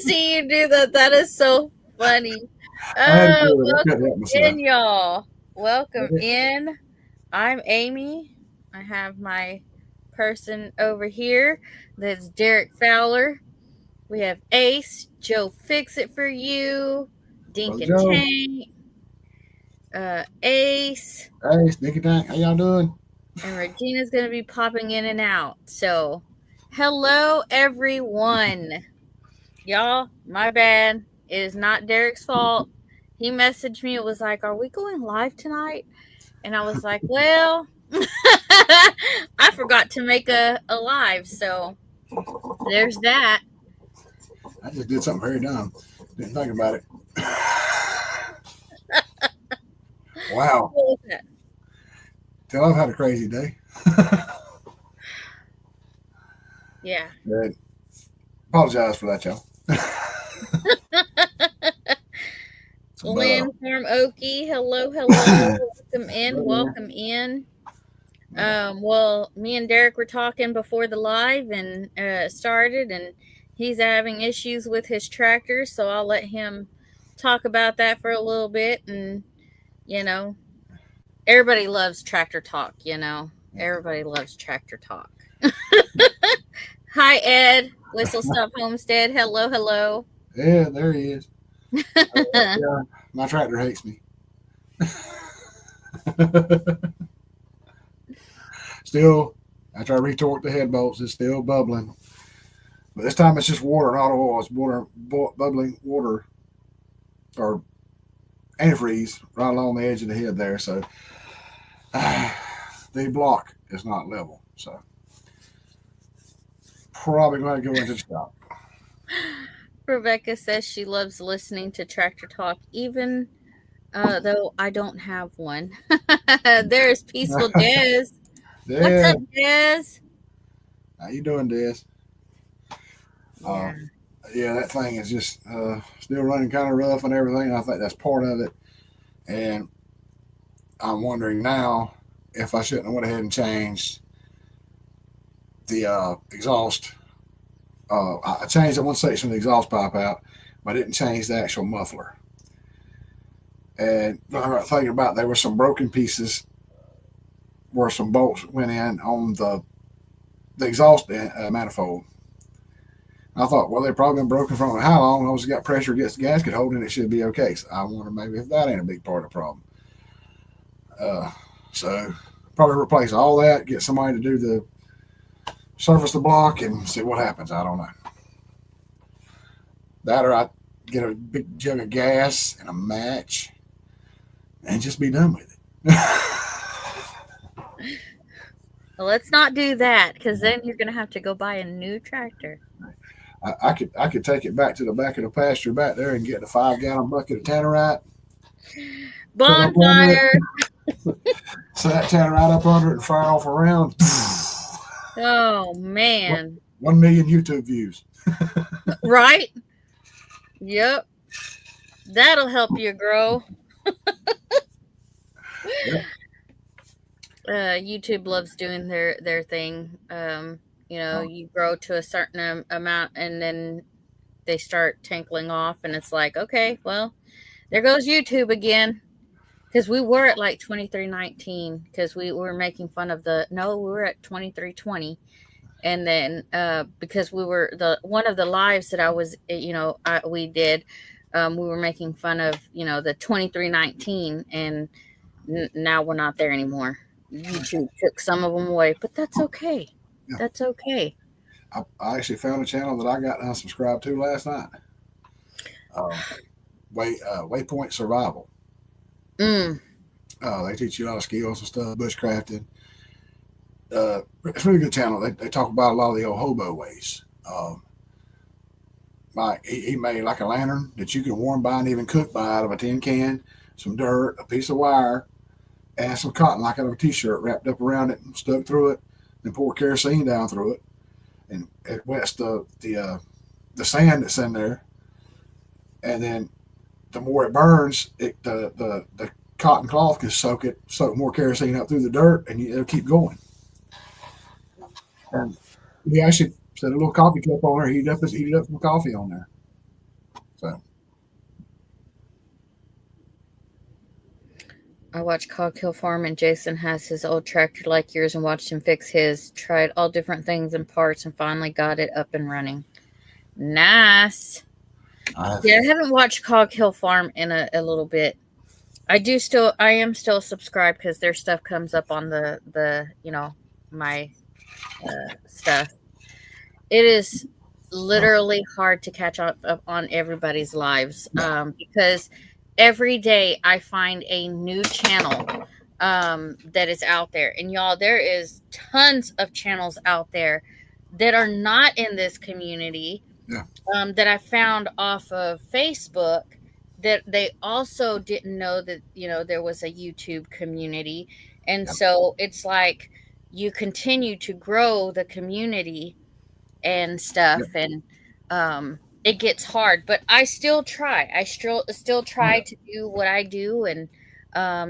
see you do that. That is so funny. I had to Oh, do it. I couldn't welcome help in, myself. y'all. Welcome in. I'm Amy. I have my person over here. That's Derek Fowler. We have Ace, Joe Fix It For You, Brother Dink and Joe. Tank, Ace, Hey, Sneaky Tank. How y'all doing? and Regina's going to be popping in and out. So, hello, everyone. Y'all, my bad. It is not Derek's fault. He messaged me. It was like, "Are we going live tonight?" And I was like, "Well, I forgot to make a live. So, there's that." I just did something very dumb. Didn't think about it. Wow. What was that? Tell I've had a crazy day. Yeah. But apologize for that, y'all. but Lynn from Okie, hello, hello. Welcome in, but yeah, welcome in. Well, me and Derek were talking before the live and started, and he's having issues with his tractor, so I'll let him talk about that for a little bit. And you know, everybody loves tractor talk. Everybody loves tractor talk. Hi, Ed. Whistle Stop Homestead. Hello, hello. yeah, there he is. Yeah, my tractor hates me. Still, after I retorque the head bolts, it's still bubbling. But this time it's just water, not oil. It's water, bubbling water or antifreeze right along the edge of the head there. So the block is not level. So probably going to go into the shop. Rebecca says she loves listening to tractor talk, even though I don't have one. There's Peaceful Des. What's Yeah, up, Des? how you doing, Des? Uh, Yeah. yeah, that thing is just still running kind of rough and everything. I think that's part of it. And I'm wondering now if I shouldn't have went ahead and changed the exhaust. I changed that one section of the exhaust pipe out, but I didn't change the actual muffler. And I got thinking about there were some broken pieces where some bolts went in on the exhaust manifold. I thought, well, they've probably been broken from how long? I was got pressure against the gasket holding it should be okay. So I wonder maybe if that ain't a big part of the problem. Uh, so probably replace all that, get somebody to do the surface the block and see what happens. I don't know. That or I get a big jug of gas and a match and just be done with it. Well, let's not do that because then you're going to have to go buy a new tractor. I could take it back to the back of the pasture back there and get a 5 gallon bucket of tannerite, put up under it, Bonfire. set that tannerite up under it and fire off around. Oh, man. 1 million YouTube views. Right? Yep. That'll help you grow. Yep. YouTube loves doing their thing. Uh, You grow to a certain amount and then they start tankling off, and it's like, okay, well, there goes YouTube again. Because we were at like 2319 because we were making fun of no, we were at 2320. And then because we were the one of the lives that I was, we did, we were making fun of, the 2319, and now we're not there anymore. YouTube took some of them away, but that's okay. yeah. That's okay. I actually found a channel that I got unsubscribed to last night. Um, Waypoint Survival. Mm. They teach you a lot of skills and stuff, bushcrafting. It's a really good channel. They talk about a lot of the old hobo ways. Like he made like a lantern that you can warm by and even cook by out of a tin can, some dirt, a piece of wire, and some cotton like out of a t-shirt wrapped up around it and stuck through it, then pour kerosene down through it, and it wets the sand that's in there, and then the more it burns, the cotton cloth can soak more kerosene up through the dirt, and it'll keep going. And he actually set a little coffee cup on there, heat it up some coffee on there. So I watched Cog Hill Farm, and Jason has his old tractor like yours and watched him fix his. Tried all different things and parts and finally got it up and running. Nice. I Yeah, I haven't watched Cog Hill Farm in a little bit. I am still subscribed because their stuff comes up on my stuff. It is literally hard to catch up on everybody's lives, yeah, because every day I find a new channel that is out there. And y'all, there is tons of channels out there that are not in this community, yeah, that I found off of Facebook, that they also didn't know that, there was a YouTube community. And yeah, so it's like you continue to grow the community and stuff, yeah. and it gets hard, but I still try. I still Oh try yeah, to do what I do, and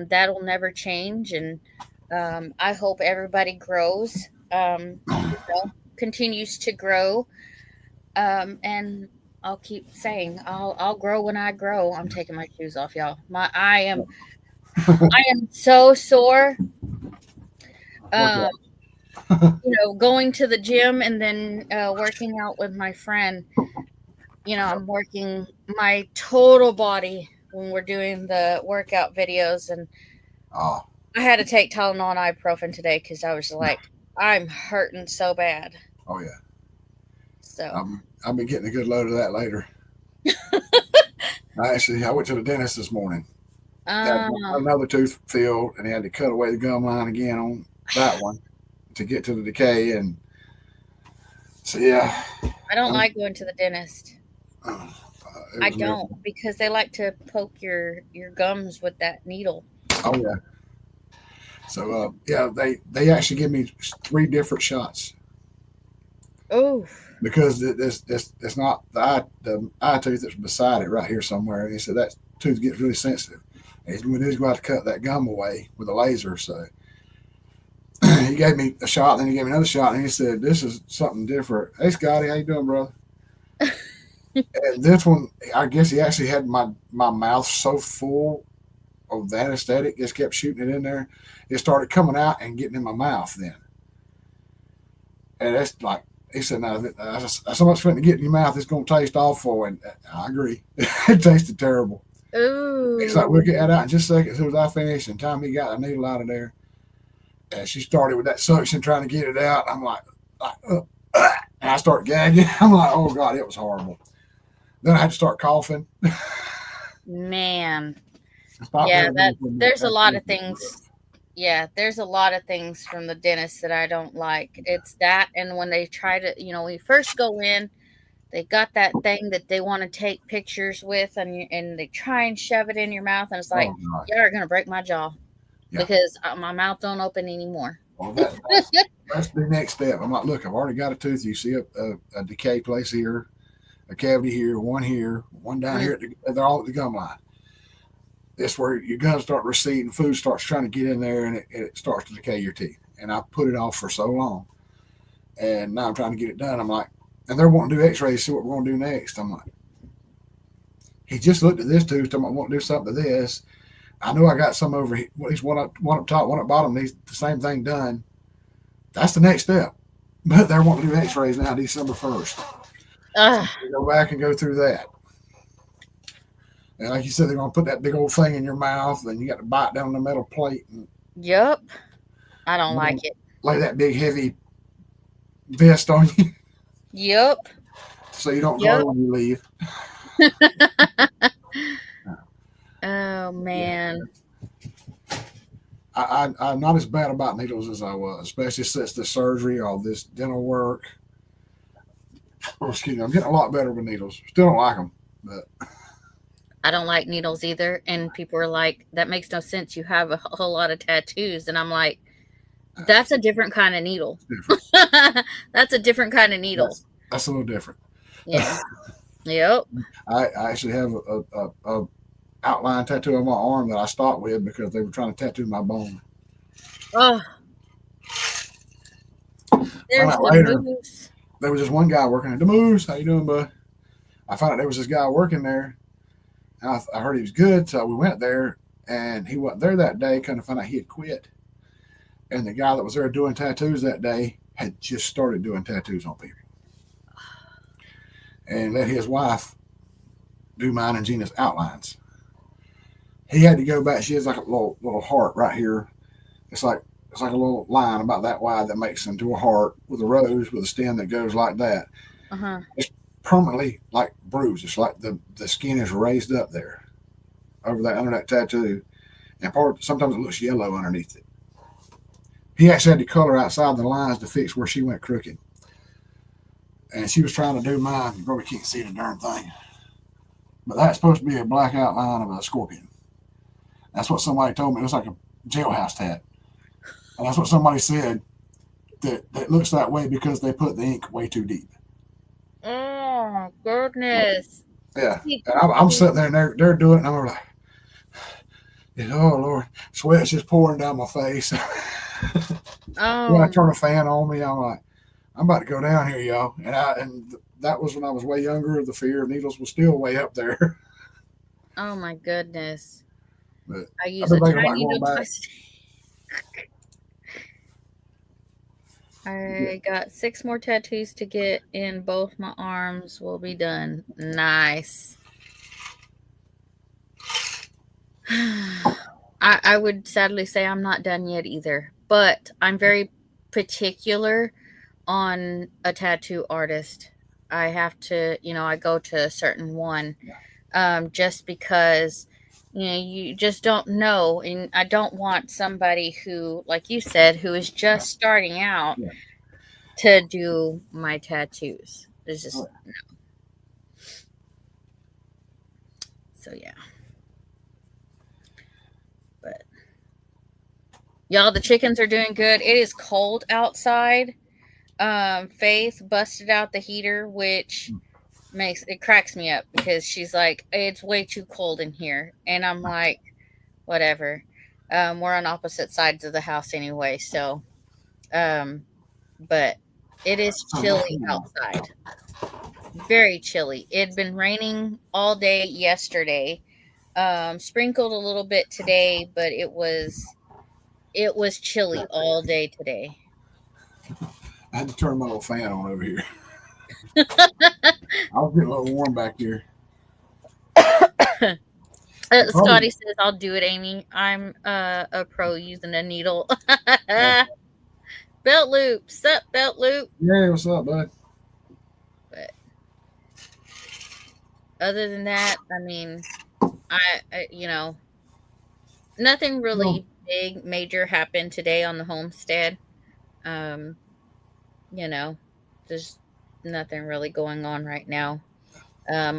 that'll never change. And I hope everybody grows, continues to grow, and I'll keep saying I'll grow when I grow. I'm taking my shoes off, y'all. My I am so sore. Um, workout. Oh going to the gym and then working out with my friend. I'm working my total body when we're doing the workout videos, and I had to take Tylenol and ibuprofen today because I was like, I'm hurting so bad. oh yeah. So, I'll be getting a good load of that later. I went to the dentist this morning. Had uh, another tooth filled, and he had to cut away the gum line again on that one to get to the decay. And so yeah, I don't I'm, like going to the dentist. it I was don't, miserable. because they like to poke your gums with that needle. Oh yeah. So yeah, they actually give me three different shots Oh, because this it's not the eye tooth that's beside it right here somewhere. And he said that tooth gets really sensitive. And when he's going to cut that gum away with a laser, so he gave me a shot, then he gave me another shot, and he said, "This is something different." Hey, Scotty, how you doing, brother? And this one, I guess he actually had my mouth so full of the anesthetic, just kept shooting it in there. It started coming out and getting in my mouth then, and that's like he said, "No, that's so much fun to get in your mouth. It's going to taste awful." And I agree, it tasted terrible. He's like, "We'll ooh, get that out in just a second." As soon as I finished, and time he got the needle out of there, and she started with that suction trying to get it out. I'm like, and I start gagging. I'm like, "Oh God, it was horrible." Then I had to start coughing. man. Stop Yeah, having me from there's a that lot of tooth. things. Yeah, there's a lot of things from the dentist that I don't like. It's that, and when they try to, when you first go in, they got that thing that they want to take pictures with, and they try and shove it in your mouth, and it's like, Oh God, y'all are gonna break my jaw yeah. because my mouth don't open anymore. Well, that's the next step. I'm like, look, I've already got a tooth. You see a decay place here, a cavity here, one down Mm, here. They're all at the gum line. That's where your gums start receding. Food starts trying to get in there, and it starts to decay your teeth. And I put it off for so long, and now I'm trying to get it done. I'm like, and they're wanting to do X-rays, see what we're going to do next. I'm like, he just looked at this tooth, talking about want to do something to this. I know I got some over here. At least one up top, one up bottom. Needs the same thing done. That's the next step. But they're wanting to do X-rays now, December 1st. So ugh, we go back and go through that. And like you said, they're going to put that big old thing in your mouth, and you got to bite down the metal plate and yup. I don't like it. lay that big heavy vest on you Yup, so you don't yup. glow when you leave. Oh Yeah. man. I'm not as bad about needles as I was, especially since the surgery, all this dental work. Oh, excuse me, I'm getting a lot better with needles. Still don't like them, but I don't like needles either. And people are like, that makes no sense. You have a whole lot of tattoos. And I'm like, that's a different kind of needle. it's different. That's a different kind of needle. That's a little different. Yeah. Yep. I actually have a outline tattoo on my arm that I stopped with because they were trying to tattoo my bone. Oh, Found there's out the later moose. there was just one guy working at the Moose. How you doing, bud? I found out there was this guy working there. I heard he was good, so we went there, and he wasn't there that day. Kind of found out he had quit, and the guy that was there doing tattoos that day had just started doing tattoos on people, and let his wife do mine and Gina's outlines. He had to go back. She has like a little heart right here. It's like it's like a little line about that wide that makes into a heart with a rose with a stem that goes like that. Uh-huh. It's permanently like bruised. It's like the skin is raised up there over that under that tattoo, and sometimes it looks yellow underneath it. He actually had to color outside the lines to fix where she went crooked, and she was trying to do mine. You probably can't see the darn thing, but that's supposed to be a black outline of a scorpion. That's what somebody told me. It was like a jailhouse tat, and that's what somebody said that looks that way because they put the ink way too deep. Oh goodness. Yeah, and I'm sitting there and they're doing it, and I'm like, oh Lord, sweat's just pouring down my face. When I Oh, turn a fan on me, I'm like, I'm about to go down here, y'all. And that was when I was way younger. The fear of needles was still way up there. oh my goodness. But I I've use been a thinking about tiny going needle back. twice a day. I got 6 more tattoos to get in both my arms. Will be done. Nice. I would sadly say I'm not done yet either, but I'm very particular on a tattoo artist. I have to, I go to a certain one, just because, you just don't know. And I don't want somebody who, like you said, who is just starting out Yeah. to do my tattoos. It's just, so yeah. But y'all, the chickens are doing good. It is cold outside. Faith busted out the heater, which cracks me up because she's like, it's way too cold in here, and I'm like, whatever. We're on opposite sides of the house anyway, so but it is chilly outside, very chilly. It had been raining all day yesterday, sprinkled a little bit today, but it was chilly all day today. I had to turn my little fan on over here. I was getting a little warm back here. Probably. Scotty says, "I'll do it, Amy. I'm a pro using a needle." Belt loop, sup, belt loop. Yeah, what's up, bud? But other than that, I mean, I nothing Well, really big, major happened today on the homestead. Um, you know, there's nothing really going on right now.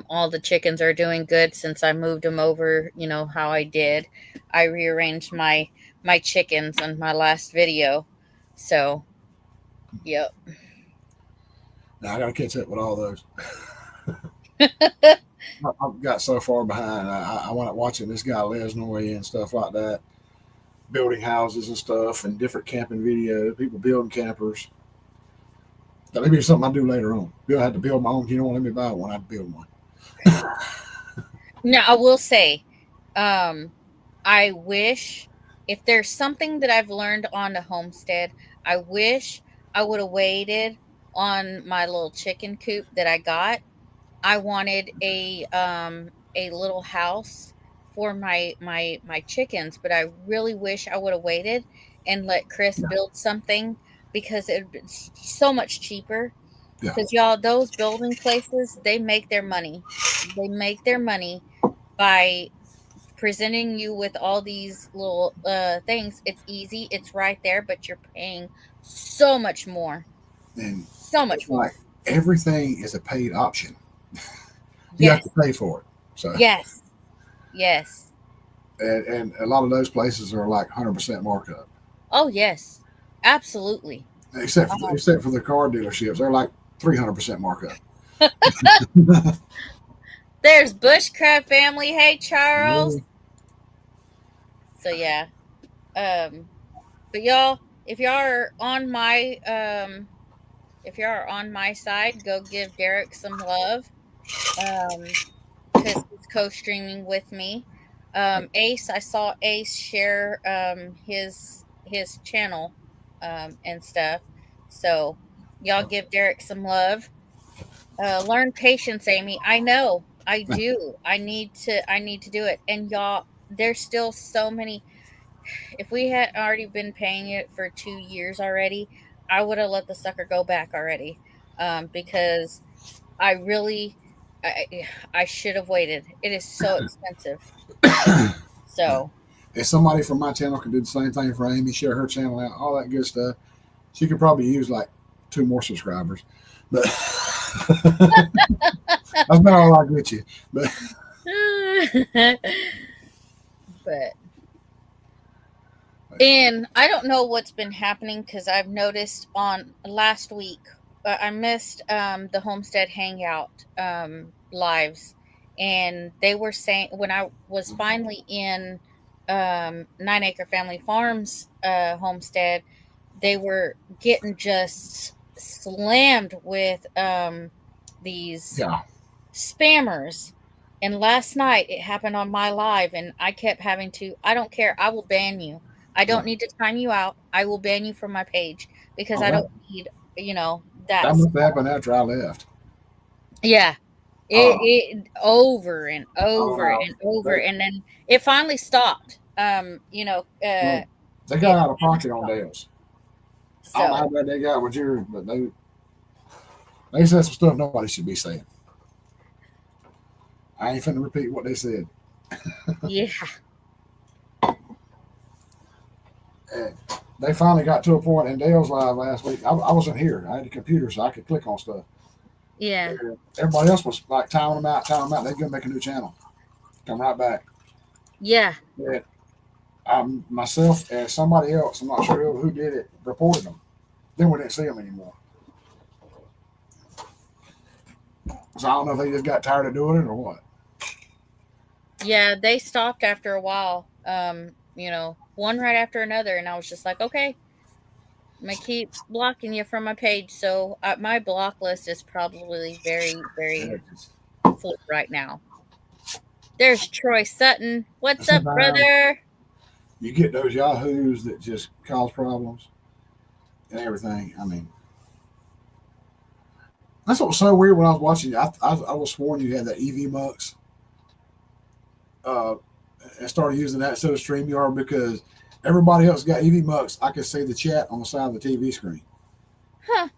All the chickens are doing good since I moved them over. You know how I did. I rearranged my chickens on my last video. So, yep. now I got to catch up with all those. I've got so far behind. I went up watching this guy Lesnoy and stuff like that, building houses and stuff, and different camping videos. People building campers. That'll be something I do later on. Bill had to build my own. If you don't want to let me buy one, I'd build one. Now, I will say, um, I wish if there's something that I've learned on the homestead, I wish I would have waited on my little chicken coop that I got. I wanted a little house for my chickens, but I really wish I would have waited and let Chris Yeah, build something because it would be so much cheaper. yeah. Because y'all, those building places, they make their money. They make their money by presenting you with all these little things. It's easy, it's right there, but you're paying so much more. And So it's much like more. everything is a paid option. You have to Yes. pay for it. So, Yes. Yes. and a lot of those places are like 100% markup, Oh yes. Absolutely. except for the car dealerships. They're like 300% markup. There's Bushcraft family. Hey Charles. Really? So yeah. Um but y'all, if y'all are on my if y'all are on my side, go give Derek some love. because he's co-streaming with me. Ace, I saw Ace share his channel and stuff. So y'all give Derek some love. Learn patience, Amy. I know. I do. I need to do it. And y'all, there's still so many. If we had already been paying it for 2 years already, I would have let the sucker go back already. Because I really, I, I should have waited. It is so expensive. Yeah. So If somebody from my channel could do the same thing for Amy, share her channel out, all that good stuff, she could probably use like two more subscribers. But that's about all I get you. But but and I don't know what's been happening because I've noticed on last week I missed the Homestead Hangout lives, and they were saying when I was finally in 9 Acre Family Farms homestead, they were getting just slammed with these yeah, spammers. And last night it happened on my live, and I kept having to, I don't care, I will ban you. I yeah. don't need to time you out. I will ban you from my page because Oh, I that don't need, that that's, must have happened after I left. yeah, Uh, it over and oh over no, and over. they And then it finally stopped. well, they got It out of finally pocket on stopped. Dales. I don't know how So, bad they got with yours, but they said some stuff nobody should be saying. I ain't finna repeat what they said. yeah, And they finally got to a point in Dale's live last week. I wasn't here. I had a computer so I could click on stuff. yeah, And everybody else was like timing them out. They're gonna make a new channel. Come right back. yeah, And myself and somebody else, I'm not sure who did it, reported them. Then we didn't see them anymore. So I don't know if they just got tired of doing it or what. yeah. They stopped after a while. One right after another, and I was just like, okay, I'm gonna keep blocking you from my page. So my block list is probably very, very full right now. There's Troy Sutton. And What's up, sometimes brother? you get those yahoos that just cause problems and everything. I mean, that's what was so weird when I was watching you. I was sworn you had that EV Mux uh, and started using that instead of StreamYard because everybody else got EV Mux. I could see the chat on the side of the TV screen. Huh?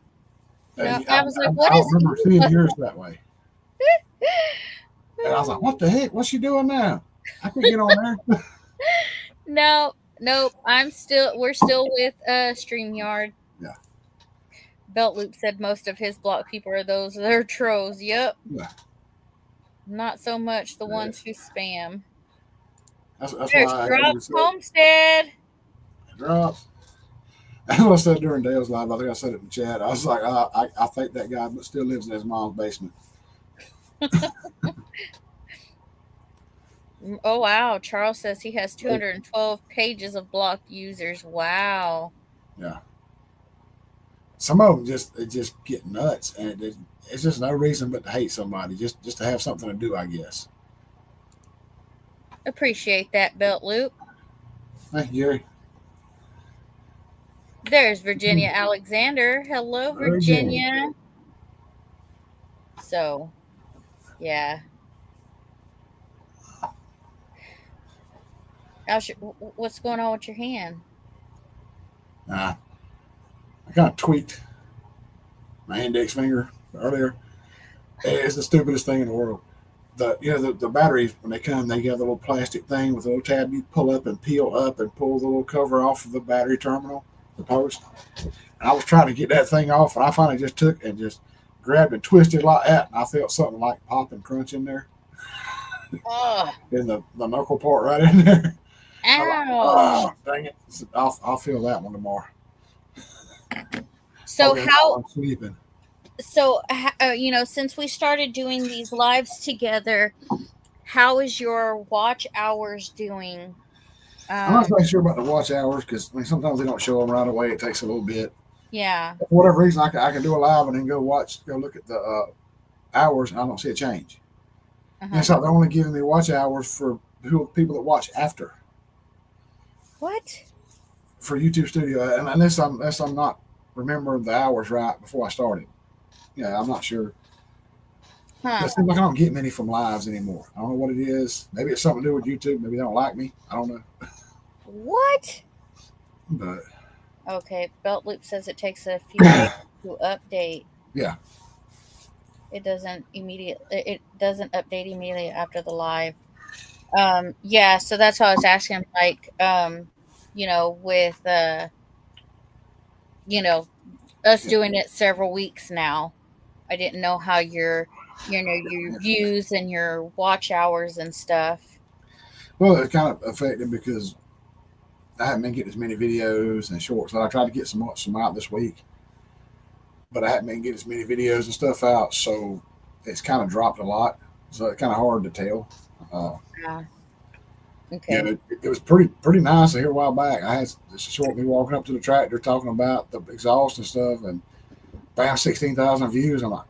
No, And I was like, what I don't is remember he? seeing yours that way. And I was like, what the heck? What's she doing now? I can't get on there. No, nope. We're still with StreamYard. Yeah. Belt Loop said most of his block people are those they're trolls. Yep. Yeah. Not so much the Yeah. ones who spam. That's There's why I Drops said Homestead. drops. That's what I said during Dale's live. I think I said it in the chat. I was like, I think that guy still lives in his mom's basement. Oh wow. Charles says he has 212 pages of blocked users. Wow. Yeah. Some of them just get nuts, and it's just no reason but to hate somebody, just to have something to do, I guess. Appreciate that, Belt Loop. Thank you, Gary. There's Virginia Alexander. Hello, Virginia. Virginia. So, yeah. What's going on with your hand? I kind of tweaked my index finger earlier. It's the stupidest thing in the world. The batteries when they come, they got the little plastic thing with a little tab you pull up and peel up and pull the little cover off of the battery terminal, the post. And I was trying to get that thing off, and I finally just took and just grabbed and twisted like that, and I felt something like pop and crunch in there, Oh, in the knuckle part right in there. I'm like, ouch. oh, dang it! I'll feel that one tomorrow. So Probably while how I'm sleeping. since we started doing these lives together, how is your watch hours doing? I'm not Um, quite sure about the watch hours because sometimes they don't show them right away. It takes a little bit. yeah. For whatever reason, I can do a live and then go look at the hours and I don't see a change. And Uh-huh. it's like they're only giving me watch hours for people that watch after What? for YouTube Studio. And unless I'm not remembering the hours right before I started. Yeah, I'm not sure. But Huh. it seems like I don't get many from lives anymore. I don't know what it is. Maybe it's something to do with YouTube. Maybe they don't like me. I don't know. What? But Okay, Belt Loop says it takes a few days to update. yeah, It doesn't update immediately after the live. Yeah, so that's why I was asking, like, with you know, us yeah. doing it several weeks now. I didn't know how your views and your watch hours and stuff. Well, it's kind of affected because I haven't been getting as many videos and shorts. I tried to get some out this week, but I haven't been getting as many videos and stuff out, so it's kind of dropped a lot. So it's kind of hard to tell. Uh, Ah, yeah, okay. it was pretty nice here a while back. I had this short me walking up to the tractor talking about the exhaust and stuff, and bam, 16,000 views. I'm like,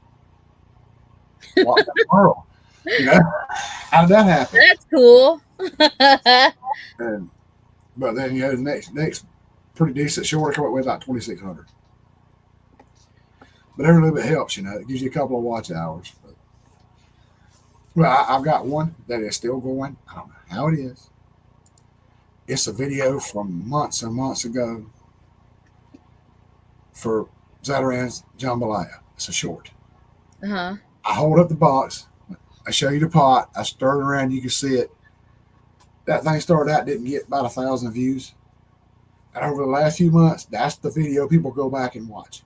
what in the world? You know, how did that happen? That's cool. And but then the next pretty decent short I come up with like 2,600. But every little bit helps, It gives you a couple of watch hours. But, well, I've got one that is still going. I don't know how it is. It's a video from months and months ago for Zatarain's jambalaya. It's a short. Uh-huh. I hold up the box. I show you the pot. I stir it around. You can see it. That thing started out didn't get about 1,000 views. And over the last few months, that's the video people go back and watch.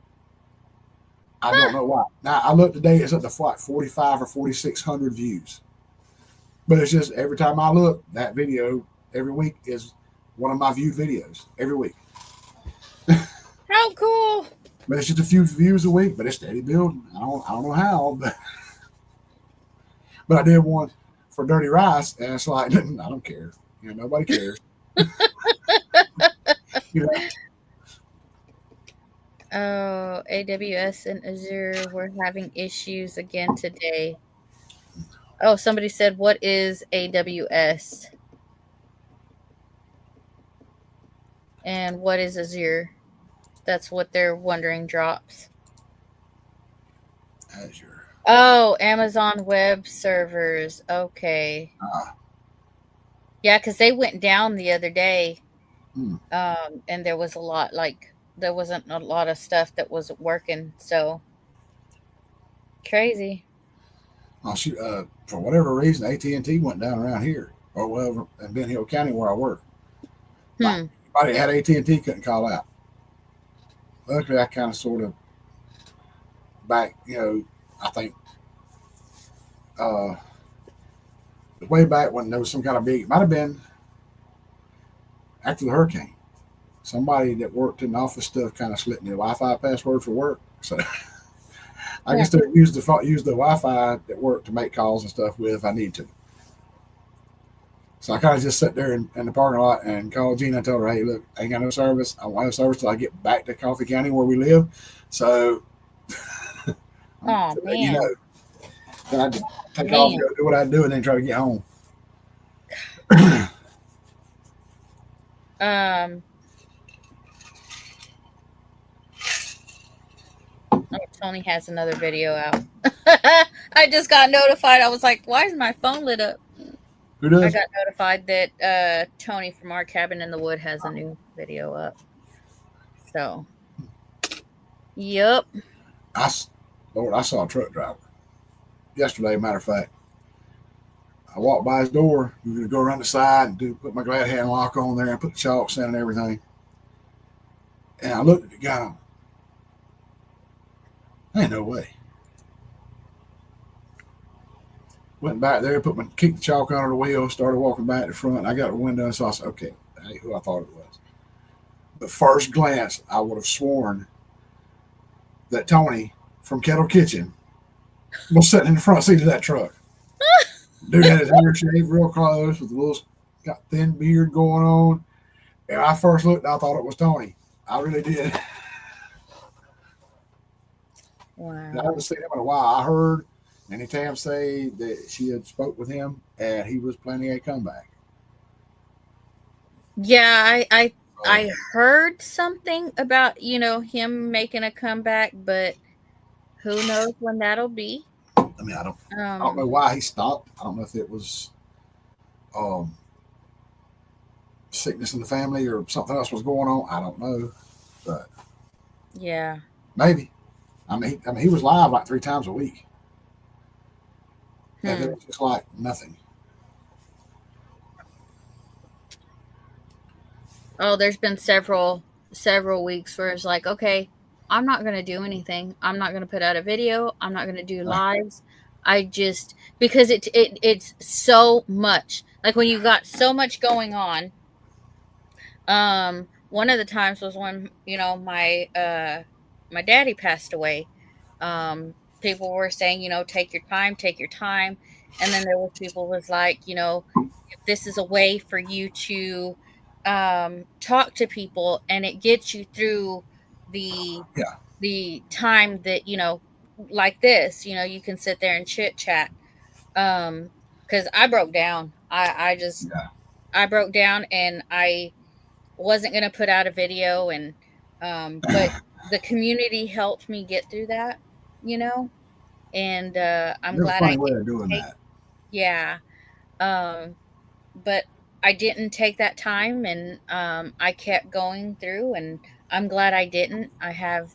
I don't Huh. know why. Now I look today, it's up to 45 or 4,600 views. But it's just every time I look, that video every week is one of my viewed videos every week. How cool. But it's just a few views a week, but it's steady building. I don't know how, but I did one for dirty rice, and it's like I don't care. Nobody cares. You know, Oh, AWS and Azure were having issues again today. Oh, somebody said, "What is AWS and what is Azure?" That's what they're wondering. Drops. Azure. Oh, Amazon Web Servers. Okay. Ah, Yeah, because they went down the other day, hmm. and there wasn't a lot of stuff that wasn't working. So crazy. Oh, shoot, for whatever reason, AT&T went down around here, or whatever, in Ben Hill County where I work. Like, Hmm. anybody that had AT&T couldn't call out. Luckily, I kind of sort of back, I think uh, way back when there was some kind of big, it might have been after the hurricane. Somebody that worked in office stuff kind of slipped me the Wi-Fi password for work, so I can Huh. still use the Wi-Fi at work to make calls and stuff with if I need to. So I kind of just sat there in the parking lot and called Gina and told her, "Hey, look, I ain't got no service. I won't have service till I get back to Coffee County where we live. So I'm Oh letting you know." man, Then I just take off, man. go do what I do, and then try to get home. Um. Oh, Tony has another video out. I just got notified. I was like, "Why is my phone lit up?" Who I does? got notified that Tony from Our Cabin in the Wood has a new video up. So, yep. I, Lord, I saw a truck driver yesterday. Matter of fact, I walked by his door. We were going to go around the side and put my glad hand lock on there and put the chalks in and everything. And I looked at the guy. Ain't no way. Went back there, kicked the chalk under the wheel, started walking back to the front. I got the window, and so I said, "Okay, that ain't who I thought it was." But first glance, I would have sworn that Tony from Kettle Kitchen was sitting in the front seat of that truck. Dude had his hair shaved real close with a little got thin beard going on. And I first looked, I thought it was Tony. I really did. And I Wow. haven't seen him in a while. I heard Anytime say that she had spoke with him and he was planning a comeback. Yeah, So I heard something about, him making a comeback, but who knows when that'll be. I mean, I don't know Um, why he stopped. I don't know if it was um, sickness in the family or something else was going on. I don't know, but yeah. maybe. I mean, he was live like 3 times a week, and it Hmm. was just like nothing. Oh, there's been several weeks where it's like, okay, I'm not going to do anything. I'm not going to put out a video. I'm not going to do Uh, lives. I just because it's so much. Like when you got so much going on. One of the times was when, my daddy passed away. People were saying, take your time. And then there was people was like, if this is a way for you to talk to people and it gets you through the yeah, the time that, like this, you can sit there and chit chat. Because I broke down. yeah. I broke down and I wasn't going to put out a video, and but the community helped me get through that, you know and I'm There's a glad I funny way of didn't doing take. that. Yeah. um but I didn't take that time, and I kept going through, and I'm glad I didn't. I have,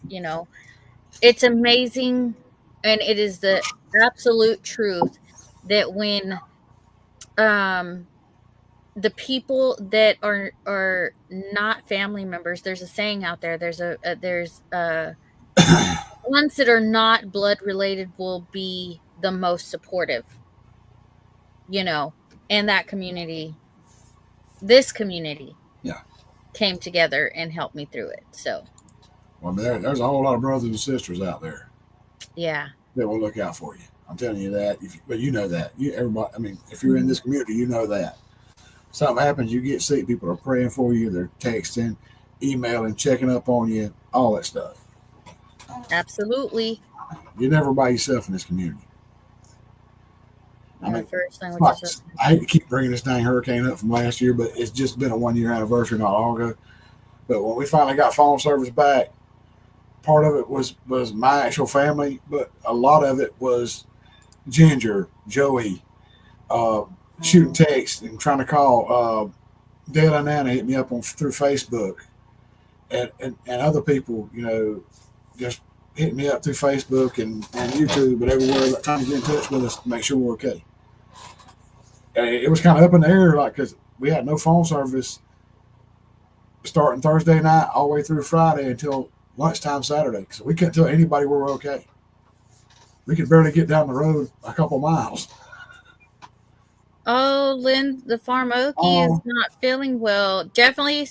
it's amazing, and it is the absolute truth that when um the people that are not family members, there's a saying out there, there's ones that are not blood related will be the most supportive, you know and that community, this community, Yeah. came together and helped me through it. So Well, there's a whole lot of brothers and sisters out there yeah. that will look out for you. I'm telling you that. But you know that. Everybody. I mean, if you're in Mhm. this community, you know that. Something happens, you get sick. People are praying for you. They're texting, emailing, checking up on you, all that stuff. Absolutely. You're never by yourself in this community. I Our mean, first language like, is I hate to keep bringing this dang hurricane up from last year, but it's just been a 1 year anniversary not long ago. But when we finally got phone service back, part of it was my actual family, but a lot of it was Ginger, Joey, uh, shooting texts and trying to call. Dale and Nana hit me up on through Facebook, and other people, just hitting me up through Facebook and YouTube, but everywhere, like, trying to get in touch with us to make sure we're okay. And it was kind of up in the air, like, because we had no phone service starting Thursday night all the way through Friday until lunchtime Saturday. So we couldn't tell anybody we were okay. We could barely get down the road a couple miles. Oh, Lynn, the farm Okie is Oh, not feeling well. Definitely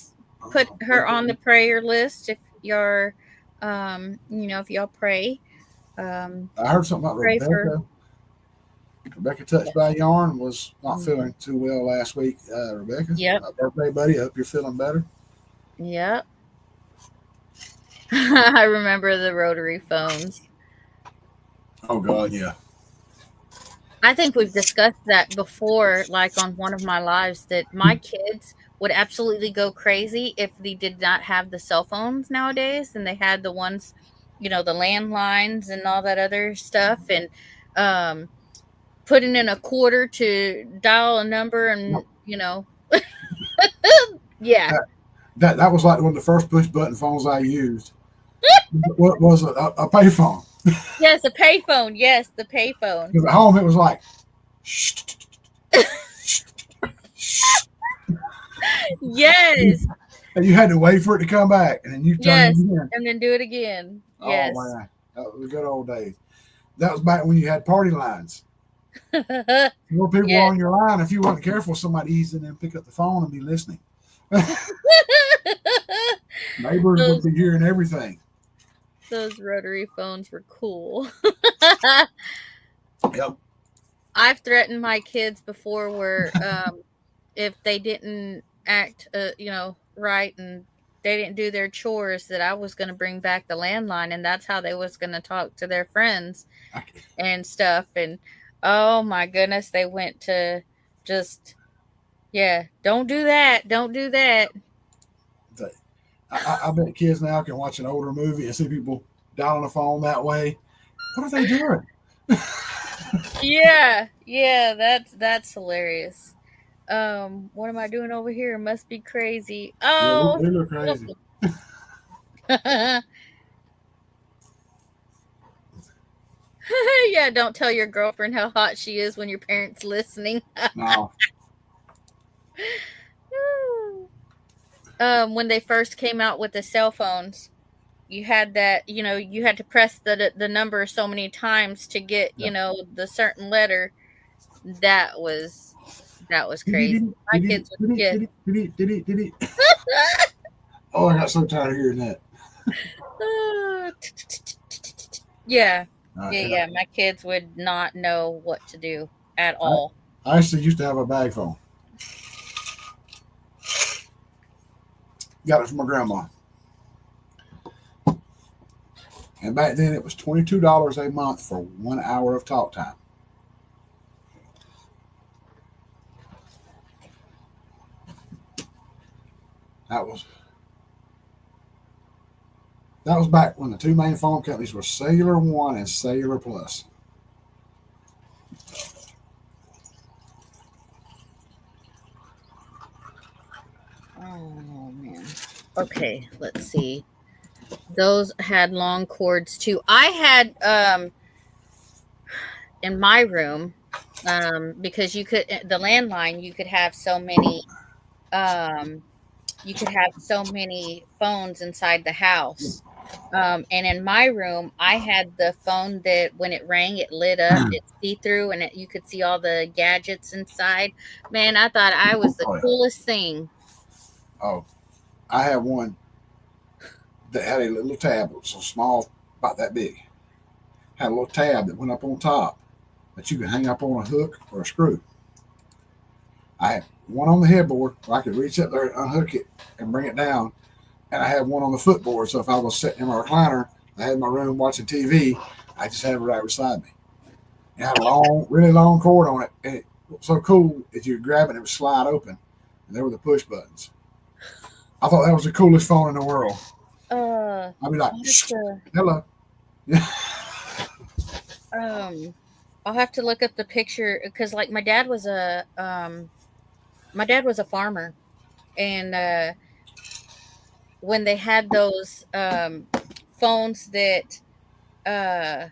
put her on the prayer list if you're, if y'all pray. Um, I heard something about Pray for. Rebecca. Rebecca touched by yarn was not Mhm. feeling too well last week. Rebecca, Yep. birthday buddy. I hope you're feeling better. Yep. I remember the rotary phones. Oh God, yeah. I think we've discussed that before, like on one of my lives, that my kids would absolutely go crazy if they did not have the cell phones nowadays and they had the ones, the landlines and all that other stuff, and um, putting in a quarter to dial a number, and, yeah. That was like one of the first push button phones I used. What was a payphone? Yes, a payphone. Yes, the payphone. Because at home it was like, shh, shh, shh, Yes. and you had to wait for it to come back, and then you turn it Yes. again. And then do it again. Oh Yes. man, that was the good old days. That was back when you had party lines. More people were Yes. on your line. If you weren't careful, somebody eased in and pick up the phone and be listening. Neighbors would those be hearing everything. those rotary phones were cool. Yep. I've threatened my kids before where if they didn't act right, and they didn't do their chores, that I was going to bring back the landline, and that's how they was going to talk to their friends I, and stuff. And oh my goodness, they went to just, yeah, don't do that, don't do that. I bet kids now can watch an older movie and see people dial on the phone that way. What are they doing? Yeah, yeah, that's hilarious. What am I doing over here? Must be crazy. Yeah, Oh, they look crazy. yeah, don't tell your girlfriend how hot she is when your parents listening. No, When they first came out with the cell phones, you had that, you had to press the number so many times to get, yeah. the certain letter. That was that was crazy. My kids would get Oh, I got so tired of hearing that. yeah. Yeah, And yeah. My kids would not know what to do at I, all. I actually used to have a bag phone. Got it from my grandma. And back then it was $22 a month for 1 hour of talk time. That was that was back when the two main phone companies were Cellular One and Cellular Plus. Oh man. Okay, let's see. Those had long cords too. I had in my room, because you could, the landline, um you could have so many phones inside the house. And in my room, I had the phone that when it rang, it lit up, it's see through, and you could see all the gadgets inside. Man, I thought I was the Oh yeah. coolest thing. Oh, I had one that had a little tab, it was so small, about that big. Had a little tab that went up on top that you could hang up on a hook or a screw. I had one on the headboard where I could reach up there and unhook it and bring it down, and I had one on the footboard. So if I was sitting in my recliner, I had my room watching TV, I just had it right beside me. It had a long, really long cord on it, and it was so cool that you would grab it and it would slide open, and there were the push buttons. I thought that was the coolest phone in the world. I'd be like, I'll have to, hello. um, I'll have to look up the picture, because like my dad was a farmer, and when they had those phones that uh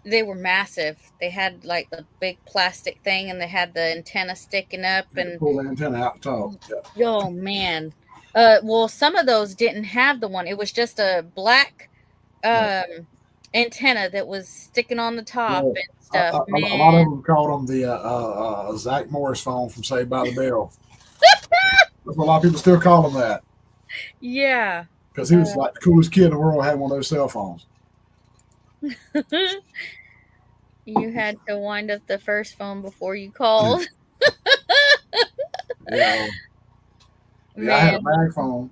they were massive. They had like the big plastic thing, and they had the antenna sticking up, You had to and pull the antenna out the top. Yeah. oh man. Well, some of those didn't have the one. It was just a black Yeah. antenna that was sticking on the top Well, and stuff. a lot of Man, them called them the Zach Morris phone from Saved by the Bell. That's what a lot of people still call him that yeah. because he was like the coolest kid in the world. Had one of those cell phones. You had to wind up the first phone before you called. Yeah, yeah. I had a Man. bag phone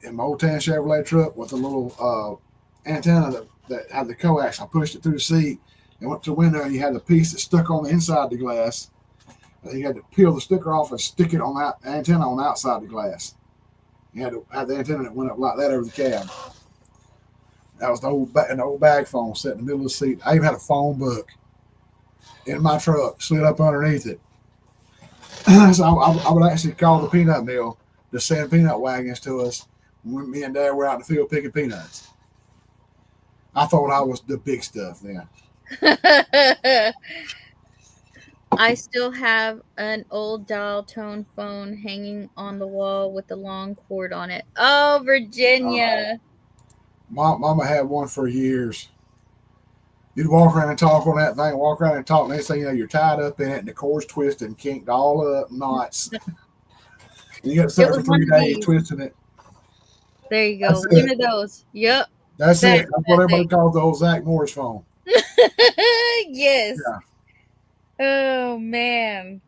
in my old tan Chevrolet truck with a little antenna that had the coax. I pushed it through the seat and went to the window, and you had the piece that stuck on the inside of the glass. And you had to peel the sticker off and stick it on that antenna on the outside of the glass. You had to have the antenna that went up like that over the cab. That was an old bag phone set in the middle of the seat. I even had a phone book in my truck, slid up underneath it. So I would actually call the peanut mill to send peanut wagons to us when me and Dad were out in the field picking peanuts. I thought I was the big stuff then. I still have an old dial tone phone hanging on the wall with the long cord on it. Oh, Uh, Virginia. Mama had one for years. You'd walk around and talk on that thing, walk around and talk. Next thing you know, you're tied up in it, and the cord's twisted and kinked all up knots. And you got to sit It there for was one 3 days of these. twisting it. There you go. That's One it. of those. Yep. That's it. That's That's what that everybody thing. calls the old Zach Morris phone. Yes. Yeah. Oh man.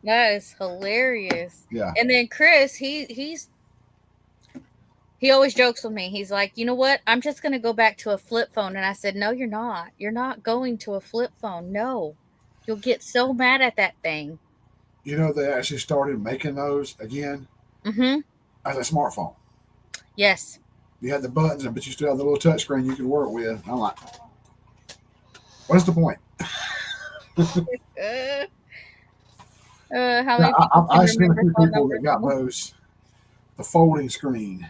That is hilarious. Yeah. And then Chris, he's He always jokes with me. He's like, you know what? I'm just going to go back to a flip phone. And I said, no, you're not. You're not going to a flip phone. No. You'll get so mad at that thing. You know, they actually started making those again Mm-hmm. as a smartphone. Yes. You had the buttons, but you still have the little touch screen you could work with. I'm like, what's the point? Uh, how Yeah, many people can I've seen a remember few phone people numbers? that got those, the folding screen